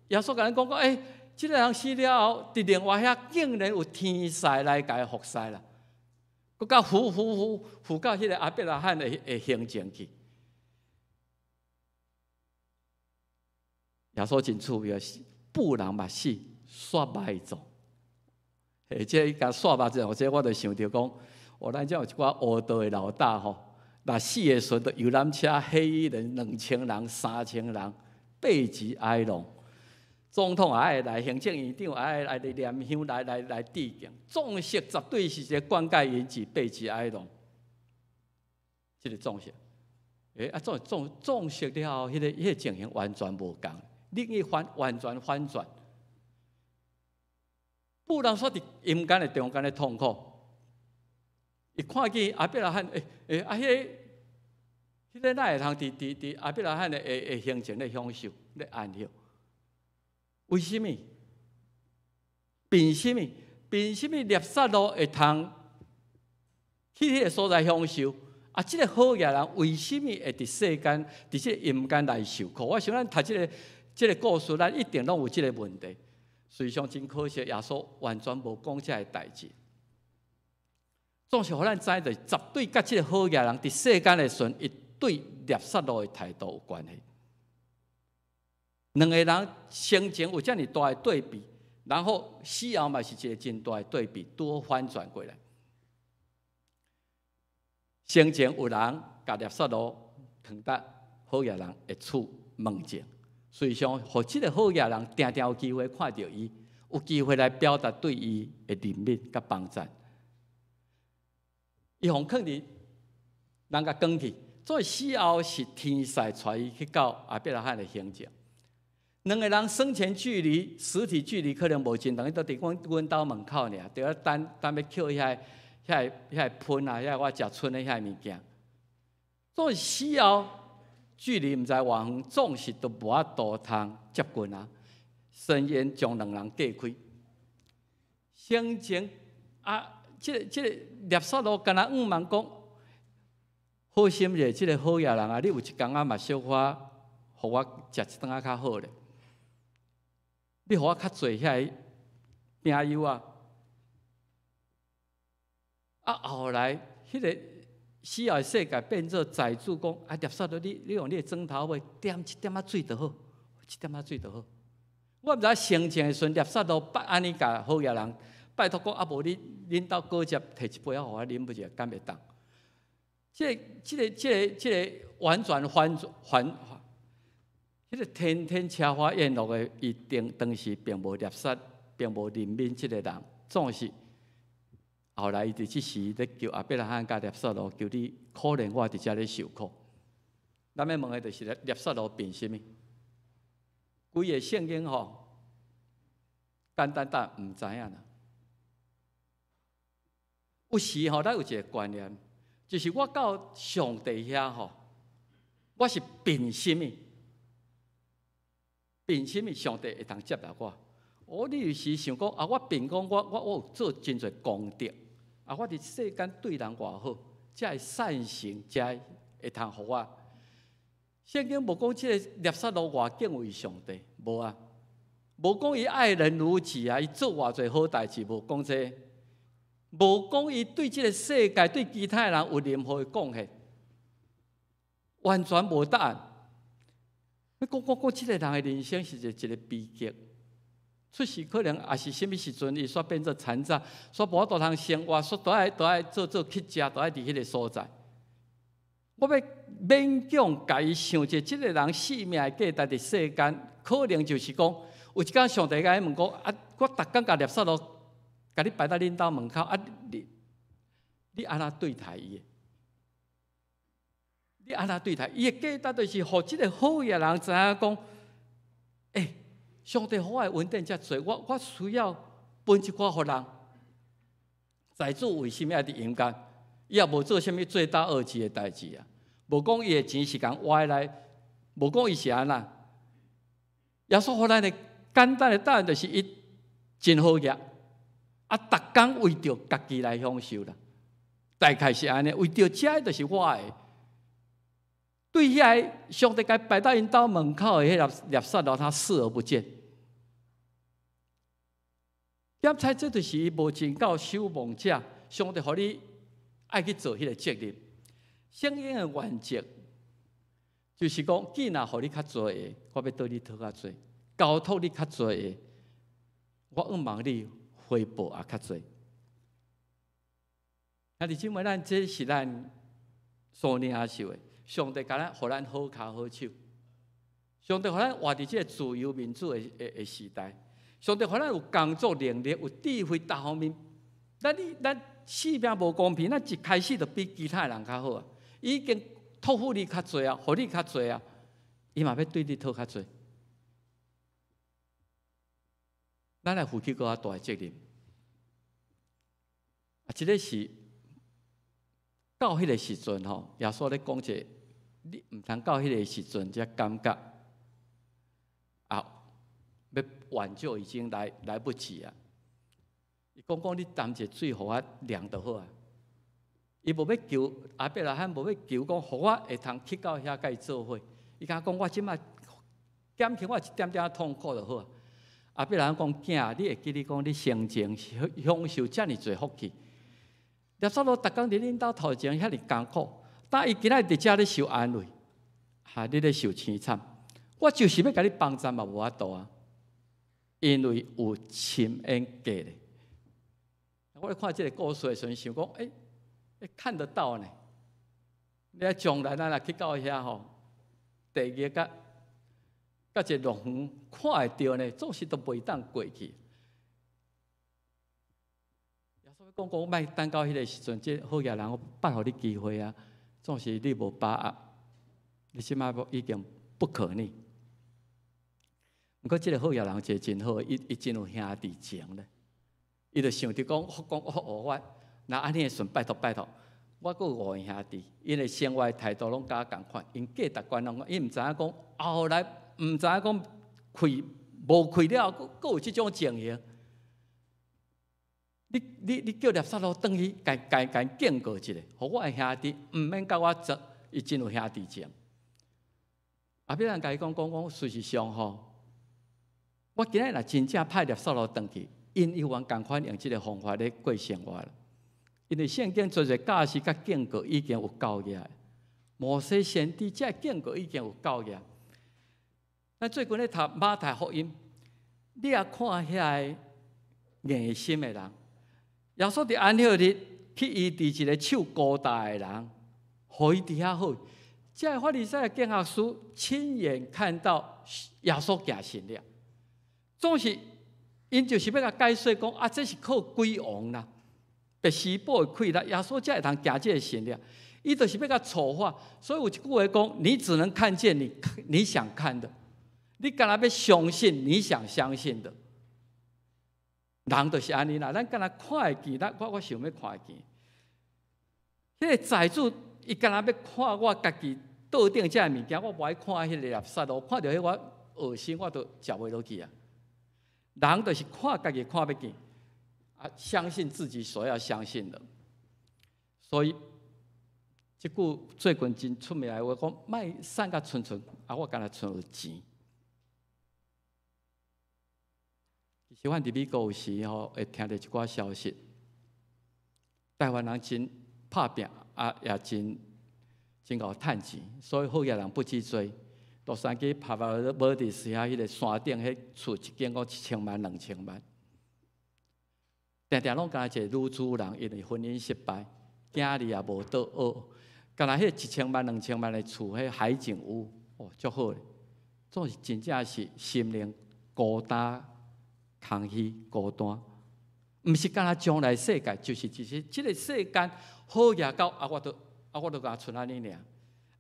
耶稣甲咱讲讲，即个人死了后，伫另外遐竟然有天使来甲伊服侍啦，佮到扶到迄个亚伯拉罕的形象去。耶稣真趣味，不人目死，煞歹做。即甲煞目做，这我就想着讲，咱这有一寡黑道的老大吼，若死的时阵，游览车黑衣人2000人、3000人，背脊哀痛。总统也爱来，行政院长也爱来念香来致敬。葬式绝对是一个灌溉引起背脊哀痛，这个葬式。葬式了后，迄个情形完全无共。另一完全反转，不人说伫阴间的中间的痛苦，伊看见亚伯拉罕，迄个哪会通伫亚伯拉罕的形象咧享受咧安享？为什么？凭什么？凭什么列撒罗会通去迄个所在享受？啊，即个好野人为什么会伫世间伫即个阴间来受苦？我想咱读即个故事，咱一定拢有即个问题。实际上真可惜，耶稣完全无讲这个代志。总是互咱知道，绝对甲即个好野人伫世间的时阵，伊对列撒罗的态度有关系。两个人生前有遮尔大的对比，然后死后嘛是一个真大的对比，拄好反转过来。生前有人甲列撒罗藏伫好野人的厝门前。实际上，互即个好野人定定有机会看到伊，有机会来表达对伊的怜悯甲帮赞。伊互囥伫人甲关去，所以死后是天使带伊去到亚伯拉罕的形象。两个人生前距离、实体距离可能无真长，伊都伫阮兜门口尔，就要等要捡遐喷啊，遐我食剩的遐物件。所以死后。距离毋知偌远，总是都无法度通接近啊！深渊将两人隔开。生前啊，即个列撒罗敢若问讲，好心者，即个好野人啊，你有一工啊嘛小可，互我食一顿啊较好咧。你互我较济遐饼油啊！啊，后来迄个。死后的世界变做财主讲，啊，列撒罗，你用你的砖头尾点一点仔水就好，一点仔水就好。我毋知生前的时阵，列撒罗安尼甲好野人拜托讲，啊无恁兜果汁摕一杯啊，互我啉不者，敢袂当？这个完全反，迄个天天车花宴乐的，伊当时并无猎杀，并无怜悯即个人，总是。后来，伊伫即时咧叫亚伯拉罕甲列撒罗，求你可怜我伫遮咧受苦。咱要问的就是列撒罗凭什么？规个圣经吼，简单毋知影啦。有时吼，咱有一个观念，就是我到上帝遐吼，我是凭什么？凭什么上帝会当接纳我？你有时想讲啊，我凭讲我有做真侪功德。啊！我伫世间对人偌好，才会善行，才会通互我。圣经无讲即个列撒罗偌敬畏上帝，无啊，无讲伊爱人如己啊，伊做偌侪好代志，无讲这，无讲伊对即个世界、对其他人有任何的贡献，完全无答案。你讲即个人的人生是一个悲剧。出世可能也是什么时阵，伊煞变做残障，煞无法度通生活，煞都爱做乞食，都爱伫迄个所在。我要勉强家己想着，即个人性命的价值伫世间，可能就是讲，有一天上帝甲伊问讲：啊，我逐工甲垃圾咯，甲你摆在恁兜门口，啊，你安怎对待伊？你安怎对待伊的价值？就是互即个好嘅人知影讲，上帝互我的恩典遮多，我需要分一寡互人。财主为甚物爱伫阴间？伊也无做啥物罪大恶极的代志啊！无讲伊的钱是共歪来，无讲伊是安那。耶稣互咱的简单的答案就是伊真好业，啊，逐工为着家己来享受啦。大概是安尼，为着遮就是我的。对遐上帝该摆到因兜门口的迄垃圾咯，他视而不见。检查这就是伊无尽到守望者，上帝互你爱去做迄个责任。圣经的原则就是讲，既然互你较多的，我要对你讨较多；交托你较多的，我愿望你回报也较多。啊，弟兄们，咱这是咱所领受的。上帝甲咱，互咱好脚好手。上帝互咱活伫这个自由民主的时代。上帝互咱有工作能力，有智慧，逐方面。咱性命无公平，咱一开始就比其他人较好啊！已经托付你较侪啊，互你较侪啊，伊嘛要对你讨较侪。咱来负起更较大的责任。啊，这个是到迄个时阵吼，耶稣咧讲者，你毋通到迄个时阵才感觉啊，要挽救已经来不及啊！伊讲你担一个水，互我凉就好啊。伊无要求阿伯拉罕，无要求讲，互我会通去到遐甲伊做伙。伊甲讲，我即摆减轻我一点点痛苦就好啊。阿伯拉罕讲，囝，你会记你讲，你生前享受遮尔侪福气。垃圾佬逐工伫恁兜头前遐尼艰苦，但伊今仔伫遮咧受安慰，你咧受凄惨。我就是要甲你帮助嘛，无法度啊，因为有深恩价咧。我咧看即个故事的时阵，想讲，看得到呢。你将来咱若去到遐吼，第二甲一个龙园看会到呢，总是都袂当过去。耶稣讲，莫等到迄个时阵，即好野人我捌互你机会啊，总是你无把握，你即摆已经不可逆。不过，即个好野人就真好，伊真有兄弟情咧。伊就想着讲，我那安尼的顺，拜托，我佫有5个兄弟，因为生活态度拢甲我共款，因价值观拢，伊毋知影讲后来毋知影讲无开了，佫有即种情形。你叫垃圾佬转去，甲警告一下，互我的兄弟毋免甲我做，伊真有兄弟情。啊，别人甲伊讲，事实上吼，我今日若真正派垃圾佬转去。因有往共款用即个方法咧过生活啦，因为圣经做者教示甲警告已经有教业，摩西先知这警告已经有教业。咱最近咧读马太福音，你也看遐硬心的人，耶稣伫安息日去医治一个手孤大的人，互伊伫遐好。这个法利赛经学师亲眼看到耶稣行神了，总是。因就是要甲解说讲啊，这是靠鬼王啦，别西卜的溃啦，耶稣才会通行这个神了。伊就是要甲丑化，所以有一句话讲：你只能看见你想看的，你干那要相信你想相信的。人就是安尼啦，咱干那看会见，我想要看会见。迄个财主伊干那要看我家己桌顶这物件，我无爱看迄个垃圾咯，看到迄我恶心，我都食袂落去啊。人就是看家己看不见，啊，相信自己所要相信的。所以，这句最近真出名的话讲，莫散甲存，啊，我干那存有钱。其实阮伫美国有时吼会听到一寡消息，台湾人真拍拼，啊，也真够趁钱，所以好野人不知罪。洛杉矶拍到无伫时下迄个山顶，迄厝一间讲1000万、2000万，常常拢敢一个女主人，因为婚姻失败，囝儿也无倒学，干那迄1000万、2000万的厝，迄海景屋，哦，足好咧。总是真正是心灵孤单、空虚、孤单。毋是干那将来世界，就是即个世间好也到我都甲剩安尼尔，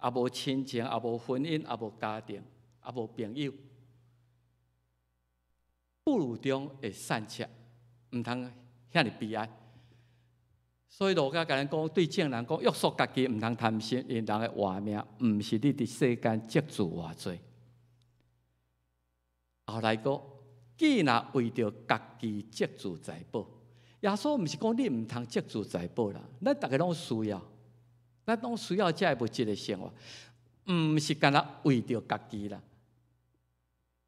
也无亲情，也无婚姻，也无家庭，也无朋友，不如中会散切，毋通遐尼悲哀。所以路加甲咱讲，对正人讲，约束家己，毋通贪心，因人的活命，毋是你伫世间积聚偌济。后来讲，既然为着家己积聚财宝，耶稣毋是讲你毋通积聚财宝啦，咱逐个拢需要，咱拢需要遮物质的生活，毋是干那为着家己啦。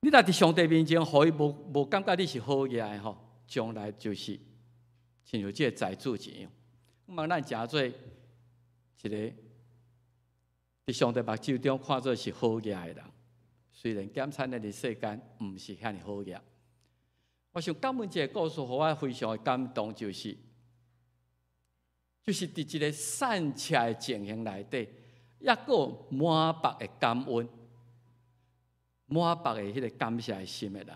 你若伫上帝面前，互伊无感觉你是好嘢的吼，将来就是亲像这个财主一样。我望咱诚做一个伫上帝目睭中看做是好嘢的人，虽然检产的世间毋是遐尼好嘢。我想感恩这个故事，互我非常的感动，就是伫一个善切的情形内底，抑个满腹的感恩。满腹的迄个感谢心的人，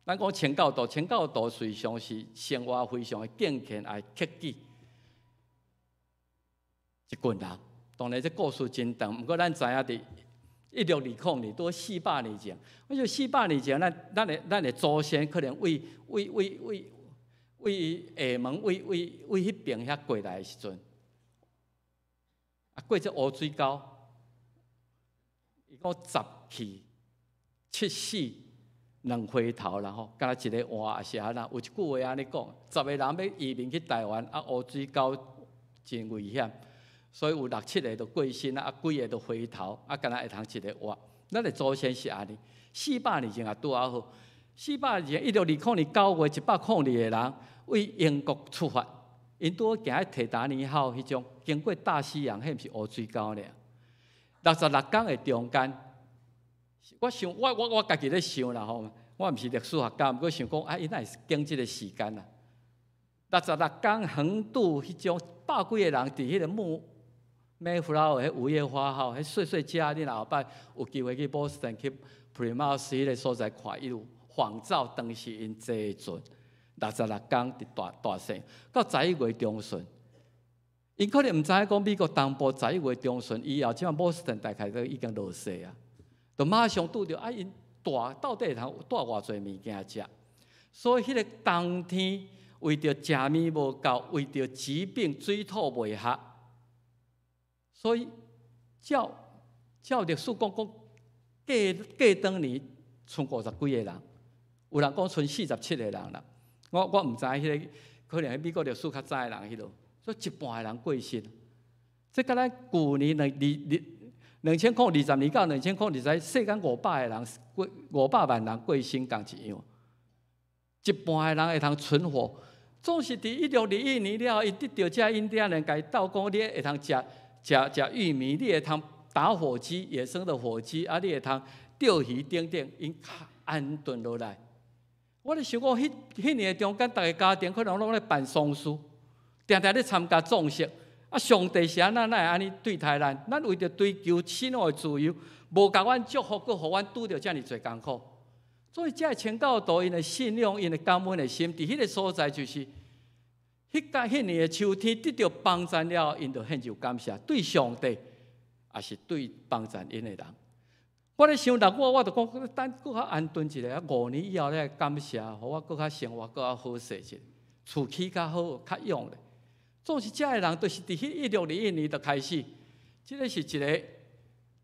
咱讲清教徒，清教徒随常是生活非常的敬虔，爱克己一群人。当然，这故事真长，不过咱知影伫1620年多400年前，我想400年前，咱的祖先可能为厦门为迄边遐过来的时阵，过这乌水沟，伊讲10去。7死2回头啦吼，敢若一个换也是安那。有一句话安尼讲：10个人要移民去台湾，乌水沟真危险，所以有6、7个就过身啊，几个就回头，敢若会通一个换。咱的祖先是安尼，400年前也拄啊好。400年前1620年9月102个人为英国出发，因拄好行喺铁达尼号迄种，经过大西洋，迄毋是乌水沟尔。66天的中间。我想，我家己咧想啦吼，我毋是历史学家，毋过想讲，因哪会经即个时间啊？66天横渡迄种百几个人伫迄个Mayflower 迄5月花号，迄细细只，你若后摆有机会去波士顿去 Plymouth 迄个所在看，伊有仿照当时因坐船66天伫大西，到11月中旬，因可能毋知影讲美国东部11月中旬以后，即摆波士顿大概都已经落雪啊。就马上拄着因到底会通带偌济物件食，所以迄个冬天为着食物无够，为着疾病水土未合，所以照历史讲过当年剩50几个人，有人讲剩47个人啦。我毋知迄个可能美国历史较早的人迄落，所以一半的人过身。这甲咱旧年2020年到2020，世间500个人500万人过身共一样，一半的人会通存活。总是伫1621年了后，伊得到这印第安人甲伊斗讲，你会通食玉米，你会通打火机，野生的火鸡，你会通钓鱼等等，因较安顿落来。我咧想讲，迄年中间，逐个家庭可能拢咧办丧事，定定咧参加葬式。上帝是安那会安尼对待咱？咱为着追求死亡的自由，无甲阮祝福，佮互阮拄着遮尔侪艰苦。所以，这清教徒因的信仰，因的感恩的心，伫迄个所在就是，迄年的秋天得到帮助了，因就献上感谢，对上帝，也是对帮助因的人。我咧想，我就讲，等搁较安顿一下，5年以后咧感谢，互我搁较生活搁较好势一，厝起较好，较勇咧。总是这个人，就是伫1621年就开始，这个是一个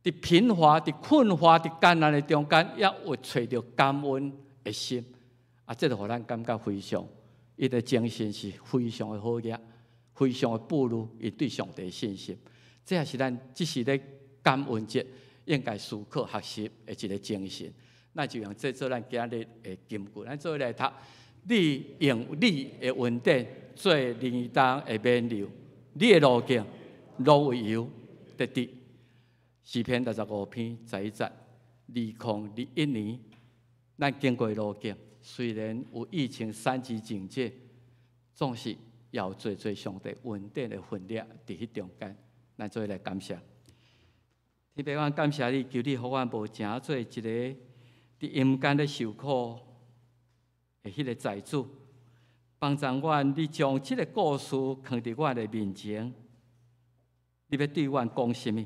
伫贫乏、伫困乏、伫艰难的中间，也有找到感恩的心。这就互咱感觉非常，伊的精神是非常的好嘢，非常的步入伊对上帝的信心。这也是咱只是咧感恩节应该思考学习的一个精神。咱就用这做咱今日的金句，咱做来读。你用你的恩典做年冬的冕旒，你的路径路为油得滴。诗篇65篇11节，2021年，咱经过路径，虽然有疫情3级警戒，总是要做上帝恩典的分量，伫迄中间，咱做来感谢。天父，我感谢你，求你互我无成做一个伫阴间咧受苦的迄个财主，帮助我，你将即个故事放伫我的面前，你要对我讲什么？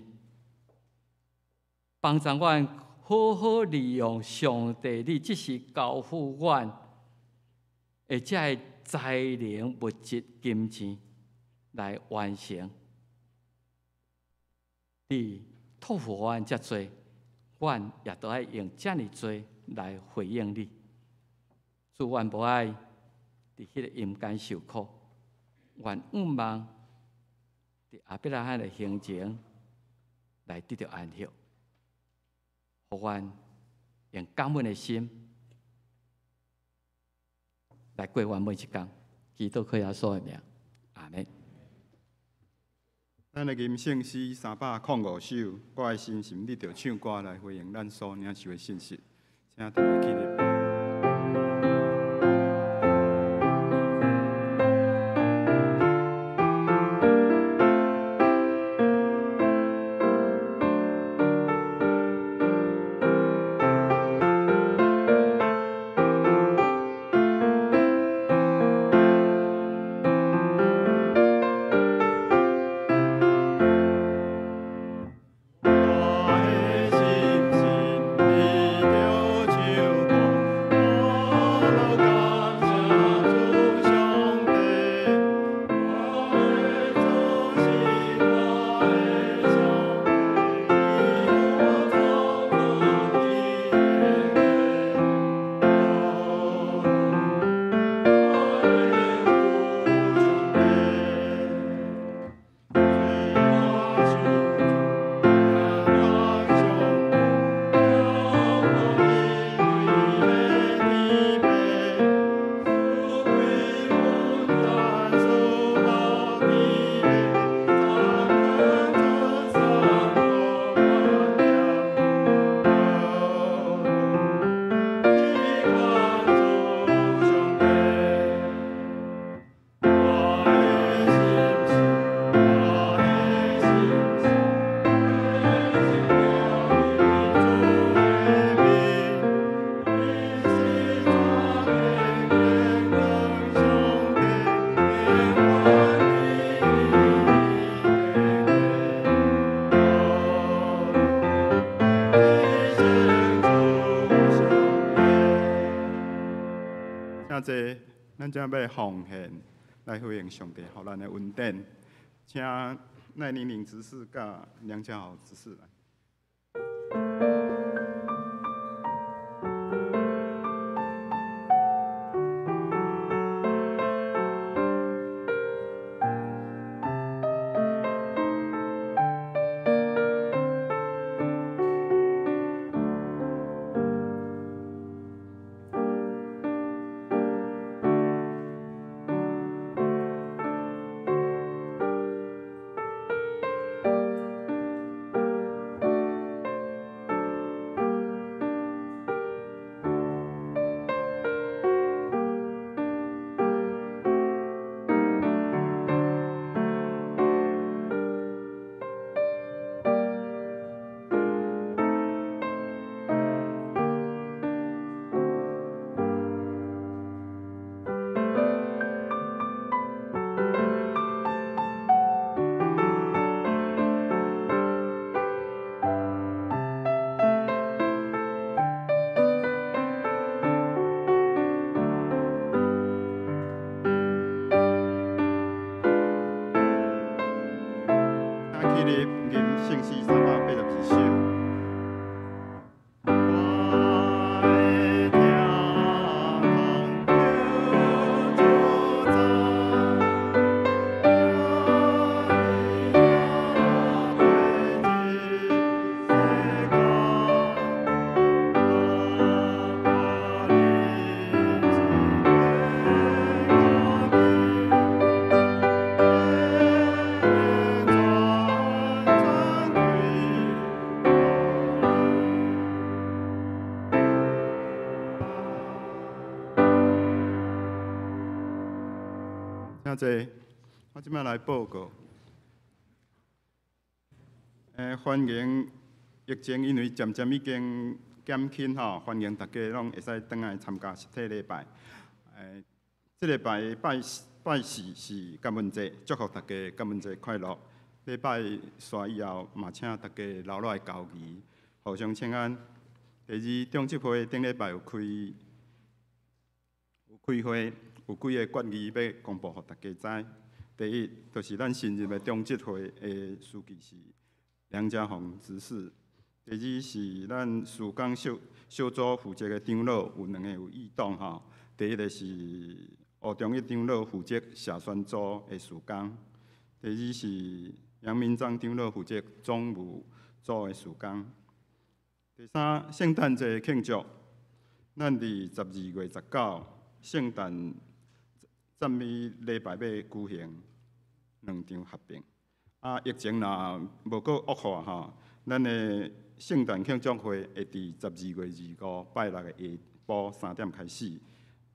帮助我好好利用上帝，你即是交付我的这个才能、物质、金钱来完成。你托付我遮多，我也都爱用遮尔多来回应你。主，我无爱伫迄个阴间受苦，愿望伫阿伯拉罕的行程来得到安息。互阮用感恩的心来过完每一天，祈祷靠耶稣的名，阿门。咱的吟圣诗305首，我的心心你着唱歌来回应咱所领受的信息，请大家起立。这咱将要奉献来回应上帝予咱的恩典，请赖宁宁执事甲梁家豪执事来。起立，吟圣诗382首。请坐，我即摆来报告。欢迎疫情，因为渐渐已经减轻吼，欢迎大家拢会使转来参加实体礼拜。这礼拜拜四是感恩节，祝福大家感恩节快乐。礼拜煞以后，嘛请大家留落来交谊，互相请安。第二，中执会顶礼拜有开会，有几个决议要公布，互大家知。第一，就是咱新任的中执会的书记是梁家宏执事。第二是咱事工小组负责的长老有2个有异动吼。第一个是吴忠义长老负责社宣组的事工。第二是杨明章长老负责总务组的事工。第三，圣诞节庆祝，咱伫12月19圣诞赞美礼拜要举行2场合并。疫情若无搁恶化吼，咱的圣诞庆祝会会伫12月25拜六的下晡3点开始，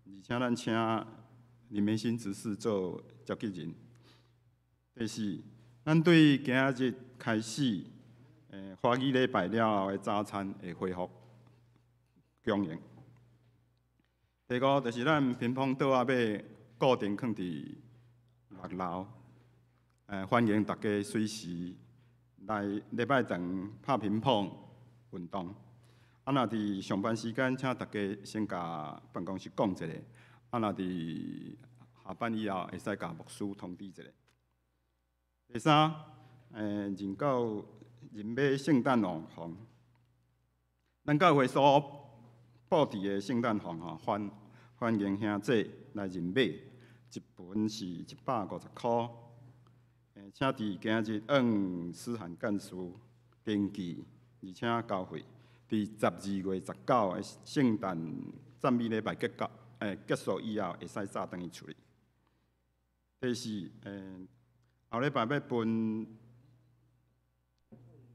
而且咱请林美心执事做召集人。第四，咱对今日开始，花语礼拜了后的早餐会恢复供应。第五，就是咱乒乓桌要固定放伫6楼，欢迎大家随时来礼拜堂拍乒乓运动。若伫上班时间，请大家先甲办公室讲一下；若伫下班以后，会使甲牧师通知一下。第三，人教人买圣诞龙凤，咱教会所布置的圣诞凤吼，欢迎兄弟来认买，一盆是150块。请伫今日按思涵干事登记，而且交费。伫12月19的圣诞赞美礼拜结束以后，会使早登去处理。第四，后礼拜要分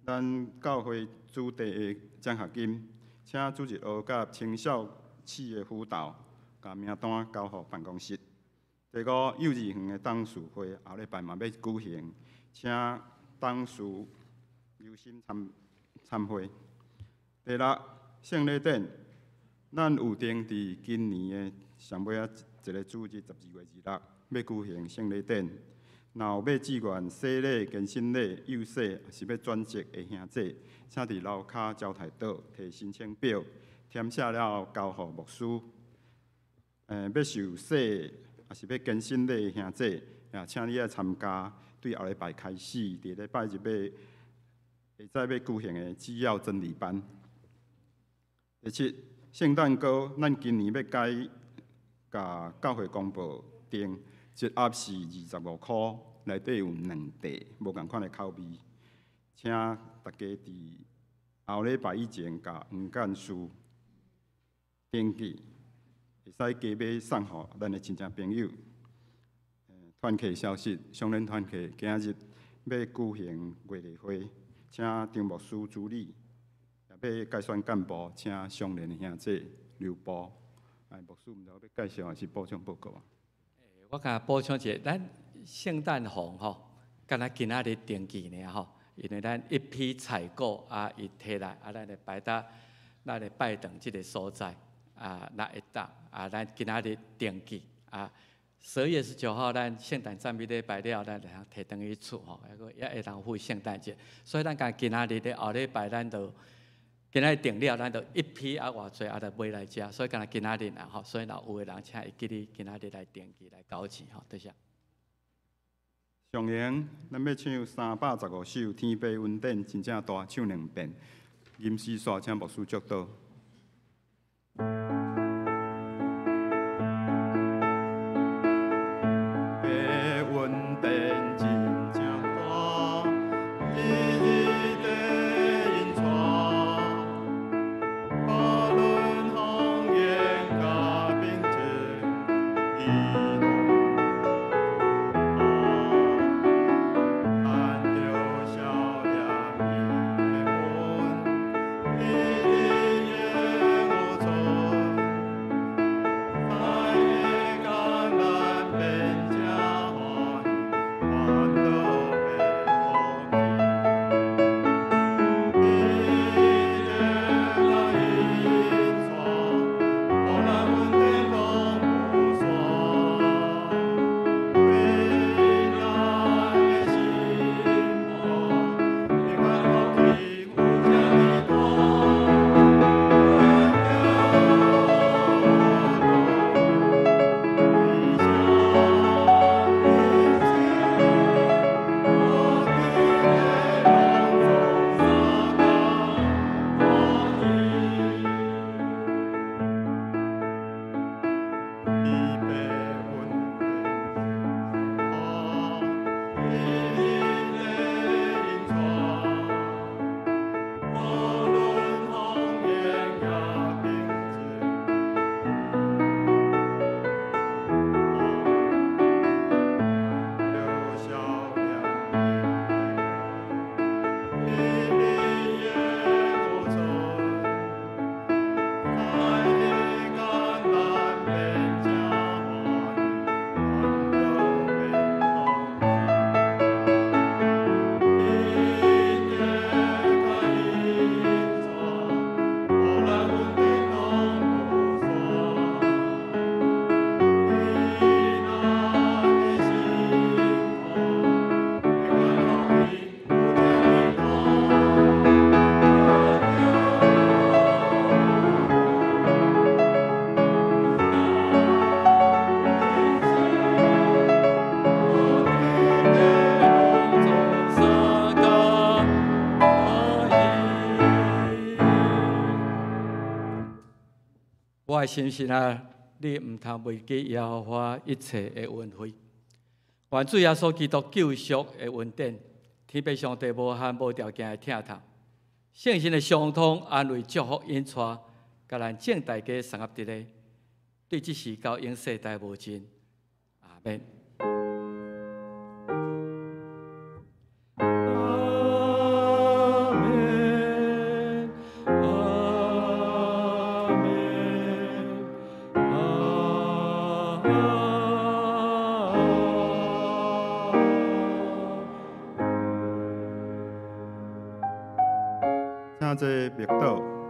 咱教会主题的奖学金，请主日学甲青少企业辅导，甲名单交互办公室。第五，幼儿园的董事会后礼拜嘛要举行，请董事留心参会。第六，圣礼典，咱有定伫今年的上尾一个主日12月26要举行圣礼典。若有要志愿洗礼、更新礼、幼洗，也是要转职的兄弟，请伫楼骹招待岛摕申请表，填写了交互牧师。要受洗也是要更新礼的兄弟，也请你来参加。对后礼拜开始，伫礼拜日下载要举行的只要真理班。第七，圣诞歌，咱今年要改甲教会公布定，一盒是25块，内底有2袋，无共款的口味。请大家伫后礼拜以前甲黄干事登记，会使加买送互咱的亲戚朋友。团契消息，相连团契今日要举行月例会，请张牧师主理。也要改选干部，请相连的兄弟留步。牧师毋知要介绍还是补充报告啊？我甲补充一下，咱圣诞红吼，敢若今仔日登记呢吼，因为咱一批采购伊摕来咱来摆搭，咱来拜堂即个所在那会当咱今仔日登记12月19号咱圣诞赞美礼拜了，咱就通摕倒去厝吼，也会当赴圣诞节。所以咱甲今仔日咧后礼拜，咱就今仔日定了，咱就一批偌济就买来食。所以敢若今仔日吼，所以若有的人请会记哩今仔日来登记来交钱吼，多谢。上言，咱要唱315首《天悲恩典》，真正大，唱2遍。吟诗煞请牧师祝祷。的心神啊，你毋通忘记耶和华一切的恩惠。愿主耶稣基督救赎的恩典，天父上帝无限无条件的疼痛，圣神的相通安慰祝福引带，甲咱正大家三合一个，对即时到永世代无尽。阿免。请这密祷。